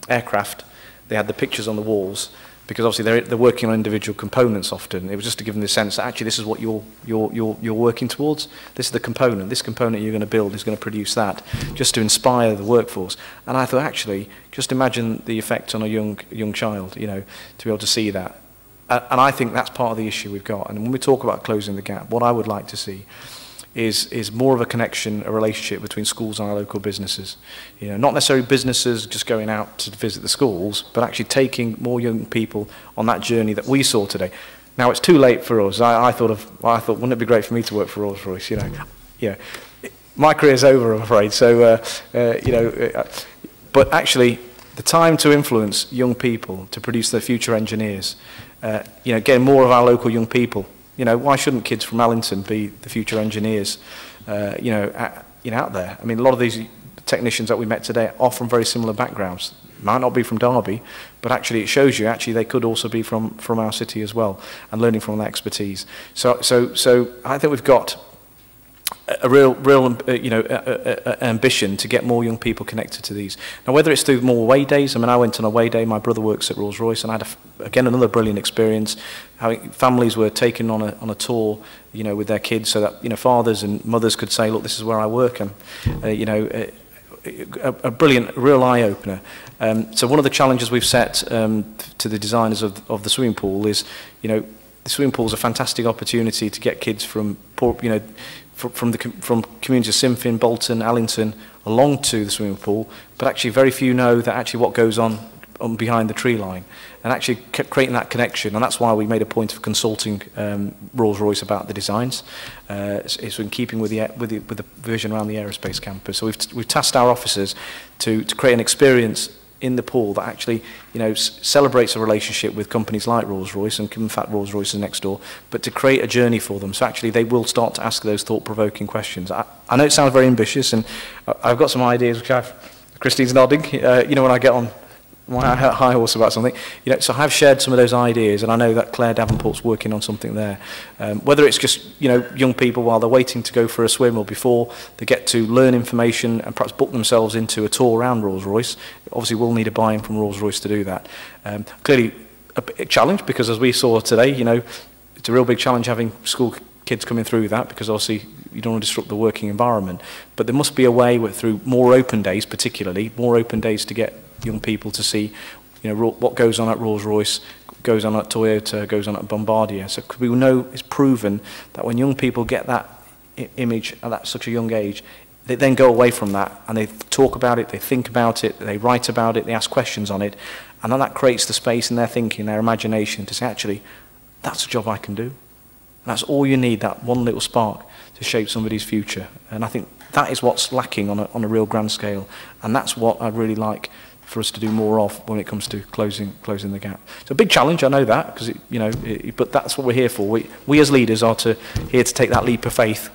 aircraft. They had the pictures on the walls, because obviously they're working on individual components often. It was just to give them the sense that actually this is what you're working towards. This is the component. This component you're going to build is going to produce that, just to inspire the workforce. And I thought, actually, just imagine the effect on a young child, you know, to be able to see that. And I think that's part of the issue we've got. And when we talk about closing the gap, what I would like to see is more of a connection, a relationship between schools and our local businesses. You know, not necessarily businesses just going out to visit the schools, but actually taking more young people on that journey that we saw today. Now, it's too late for us. I thought, wouldn't it be great for me to work for Rolls-Royce? You know, yeah, my career's over, I'm afraid. So, you know, but actually, the time to influence young people to produce their future engineers. You know, getting more of our local young people. You know, why shouldn't kids from Allington be the future engineers? You know, out there. I mean, a lot of these technicians that we met today are from very similar backgrounds. Might not be from Derby, but actually it shows you actually they could also be from our city as well, and learning from that expertise. So I think we've got a real you know, ambition to get more young people connected to these. Now, whether it's through more away days, I mean, I went on a away day, my brother works at Rolls-Royce, and I had, again, another brilliant experience. How families were taken on a tour, you know, with their kids, so that, you know, fathers and mothers could say, look, this is where I work, and, you know, a brilliant, real eye-opener. So one of the challenges we've set to the designers of the swimming pool is, you know, the swimming pool is a fantastic opportunity to get kids from poor, you know, from communities of Simfin, Bolton, Allington, along to the swimming pool, but actually very few know that actually what goes on behind the tree line, and actually creating that connection. And that's why we made a point of consulting Rolls-Royce about the designs. It's in keeping with the vision around the aerospace campus. So we've tasked our officers to create an experience in the pool that actually, you know, celebrates a relationship with companies like Rolls-Royce, and in fact Rolls-Royce is next door, but to create a journey for them. So actually they will start to ask those thought-provoking questions. I know it sounds very ambitious, and I've got some ideas which Christine's nodding, you know, when I get on my high horse about something, you know, so I've shared some of those ideas, and I know that Claire Davenport's working on something there. Whether it's just, you know, young people while they're waiting to go for a swim, or before they get to learn information and perhaps book themselves into a tour around Rolls-Royce. Obviously we'll need a buy-in from Rolls-Royce to do that. Clearly a big challenge, because as we saw today, you know, it's a real big challenge having school kids coming through that, because obviously you don't want to disrupt the working environment. But there must be a way through more open days, particularly more open days, to get young people to see, you know, what goes on at Rolls-Royce, goes on at Toyota, goes on at Bombardier. So we know it's proven that when young people get that image at such a young age, they then go away from that and they talk about it, they think about it, they write about it, they ask questions on it, and then that creates the space in their thinking, their imagination, to say, actually, that's a job I can do. And that's all you need, that one little spark to shape somebody's future. And I think that is what's lacking on a real grand scale, and that's what I'd really like for us to do more of when it comes to closing the gap. It's a big challenge, I know that, because you know, but that's what we're here for. We as leaders are here to take that leap of faith.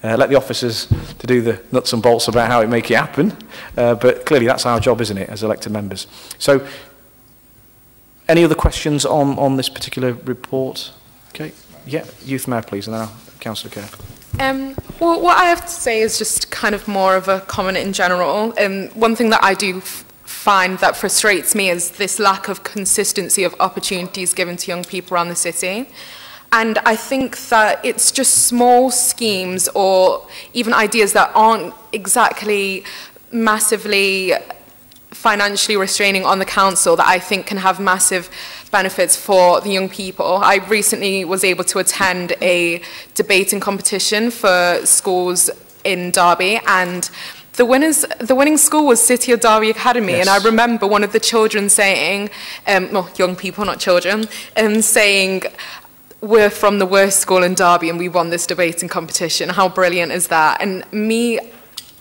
Let the officers to do the nuts and bolts about how it make it happen, but clearly that's our job, isn't it, as elected members. So, any other questions on this particular report? Okay. Yeah, Youth Mayor, please, and then Councillor Kerr. Well, what I have to say is just kind of more of a comment in general. One thing that I do find that frustrates me is this lack of consistency of opportunities given to young people around the city. And I think that it's just small schemes or even ideas that aren't exactly massively financially restraining on the council that I think can have massive benefits for the young people. I recently was able to attend a debating competition for schools in Derby, and the winning school was City of Derby Academy. Yes. And I remember one of the children saying, well, young people, not children, saying, we're from the worst school in Derby and we won this debating competition. How brilliant is that? And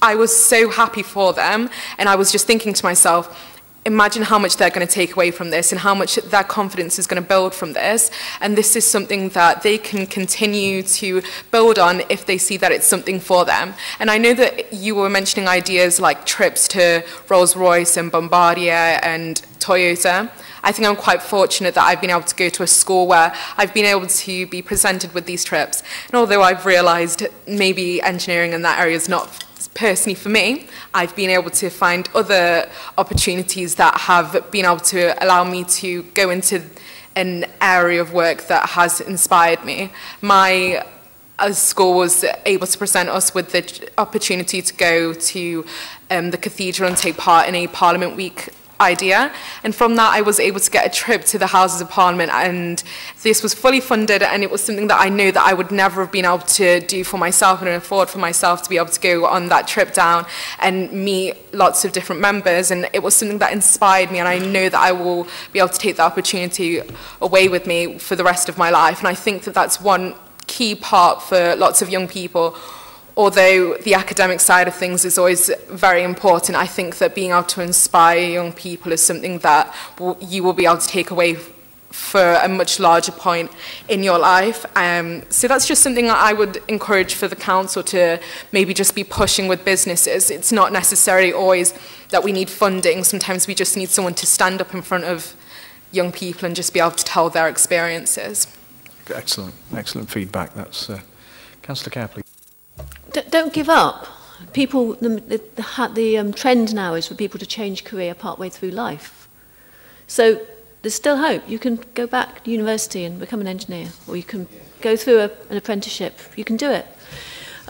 I was so happy for them, and I was just thinking to myself, imagine how much they're going to take away from this and how much their confidence is going to build from this. And this is something that they can continue to build on if they see that it's something for them. And I know that you were mentioning ideas like trips to Rolls-Royce and Bombardier and Toyota. I think I'm quite fortunate that I've been able to go to a school where I've been able to be presented with these trips. And although I've realised maybe engineering in that area is not personally for me, I've been able to find other opportunities that have been able to allow me to go into an area of work that has inspired me. My school was able to present us with the opportunity to go to the cathedral and take part in a Parliament Week idea, and from that I was able to get a trip to the Houses of Parliament, and this was fully funded, and it was something that I know that I would never have been able to do for myself and afford for myself to be able to go on that trip down and meet lots of different members. And it was something that inspired me, and I know that I will be able to take that opportunity away with me for the rest of my life. And I think that that's one key part for lots of young people. Although the academic side of things is always very important, I think that being able to inspire young people is something that you will be able to take away for a much larger point in your life. So that's just something that I would encourage for the council to maybe just be pushing with businesses. It's not necessarily always that we need funding. Sometimes we just need someone to stand up in front of young people and just be able to tell their experiences. Excellent, excellent feedback. That's Councillor Kerr, please. Don't give up. People, the trend now is for people to change career partway through life. So there's still hope. You can go back to university and become an engineer, or you can go through an apprenticeship. You can do it.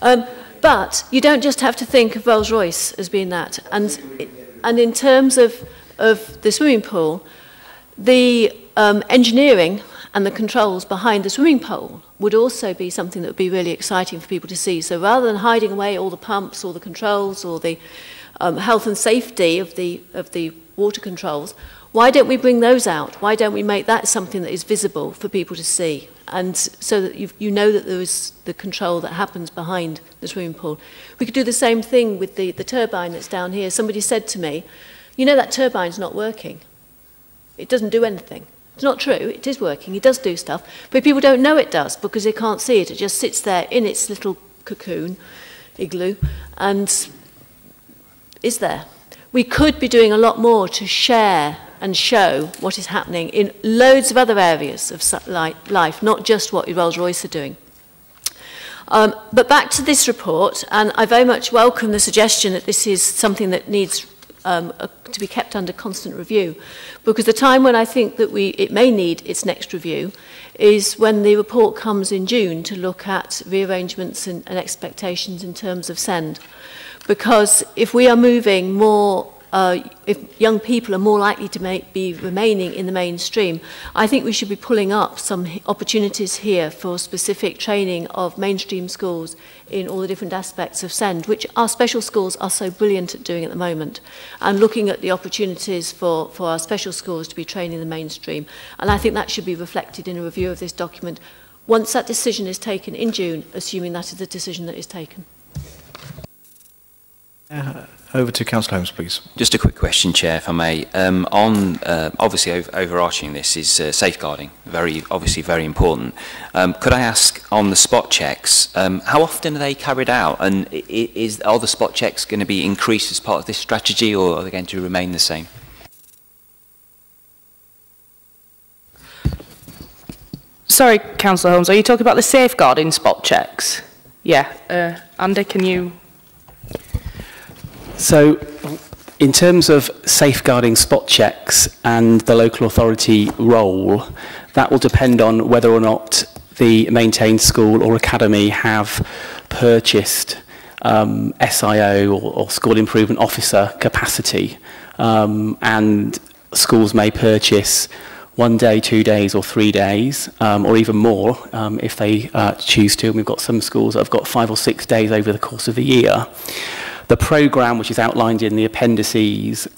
But you don't just have to think of Rolls-Royce as being that. And in terms of the swimming pool, the engineering and the controls behind the swimming pool would also be something that would be really exciting for people to see. So rather than hiding away all the pumps or the controls or the health and safety of the water controls, why don't we bring those out? Why don't we make that something that is visible for people to see? And so that you know that there is the control that happens behind the swimming pool. We could do the same thing with the turbine that's down here. Somebody said to me, you know, that turbine's not working. It doesn't do anything. It's not true, it is working, it does do stuff, but people don't know it does because they can't see it. It just sits there in its little cocoon, igloo, and is there. We could be doing a lot more to share and show what is happening in loads of other areas of life, not just what Rolls-Royce are doing. But back to this report, and I very much welcome the suggestion that this is something that needs to be kept under constant review, because the time when I think that it may need its next review is when the report comes in June to look at rearrangements and expectations in terms of SEND. Because if we are moving more, if young people are more likely to be remaining in the mainstream, I think we should be pulling up some opportunities here for specific training of mainstream schools in all the different aspects of SEND, which our special schools are so brilliant at doing at the moment, and looking at the opportunities for our special schools to be training the mainstream. And I think that should be reflected in a review of this document once that decision is taken in June, assuming that is the decision that is taken. Over to Councillor Holmes, please. Just a quick question, Chair, if I may. Obviously, overarching this is safeguarding, obviously very important. Could I ask on the spot checks, how often are they carried out? And are the spot checks going to be increased as part of this strategy, or are they going to remain the same? Sorry, Councillor Holmes, are you talking about the safeguarding spot checks? Yeah. Andy, can you... So, in terms of safeguarding spot checks and the local authority role, that will depend on whether or not the maintained school or academy have purchased SIO or School Improvement Officer capacity, and schools may purchase 1 day, 2 days or 3 days, or even more if they choose to. And we've got some schools that have got 5 or 6 days over the course of the year. The programme, which is outlined in the appendices,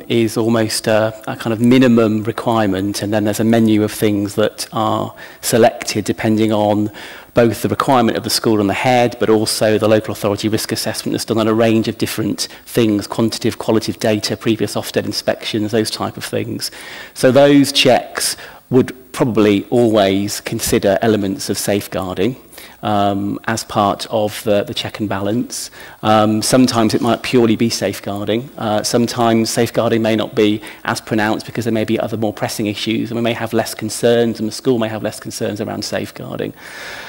is almost a kind of minimum requirement, and then there's a menu of things that are selected depending on both the requirement of the school and the head, but also the local authority risk assessment that's done on a range of different things, quantitative, qualitative data, previous Ofsted inspections, those type of things. So those checks would probably always consider elements of safeguarding as part of the check and balance. Sometimes it might purely be safeguarding. Sometimes safeguarding may not be as pronounced because there may be other more pressing issues, and we may have less concerns, and the school may have less concerns around safeguarding.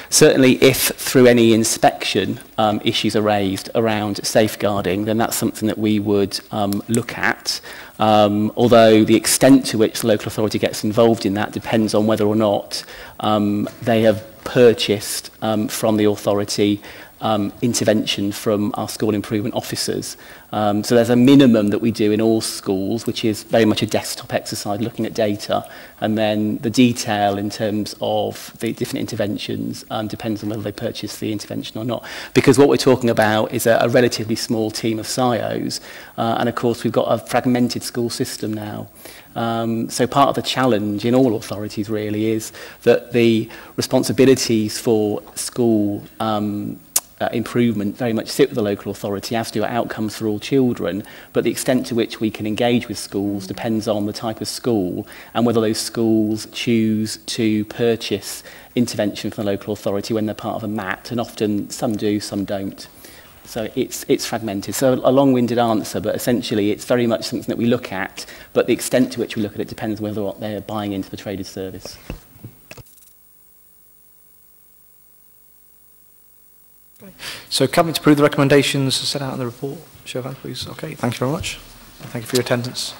Certainly, if through any inspection issues are raised around safeguarding, then that's something that we would look at. Although the extent to which the local authority gets involved in that depends on whether or not they have purchased from the authority intervention from our school improvement officers. So there's a minimum that we do in all schools, which is very much a desktop exercise looking at data, and then the detail in terms of the different interventions depends on whether they purchase the intervention or not. Because what we're talking about is a relatively small team of SIOs, and of course we've got a fragmented school system now. So part of the challenge in all authorities really is that the responsibilities for school improvement very much sit with the local authority, as do outcomes for all children, but the extent to which we can engage with schools depends on the type of school and whether those schools choose to purchase intervention from the local authority when they're part of a MAT, and often some do, some don't. So it's fragmented. So a long-winded answer, but essentially it's very much something that we look at, but the extent to which we look at it depends on whether or not they're buying into the traded service. So Cabinet to approve the recommendations set out in the report. Show of hands, please. Okay, thank you very much. Thank you for your attendance.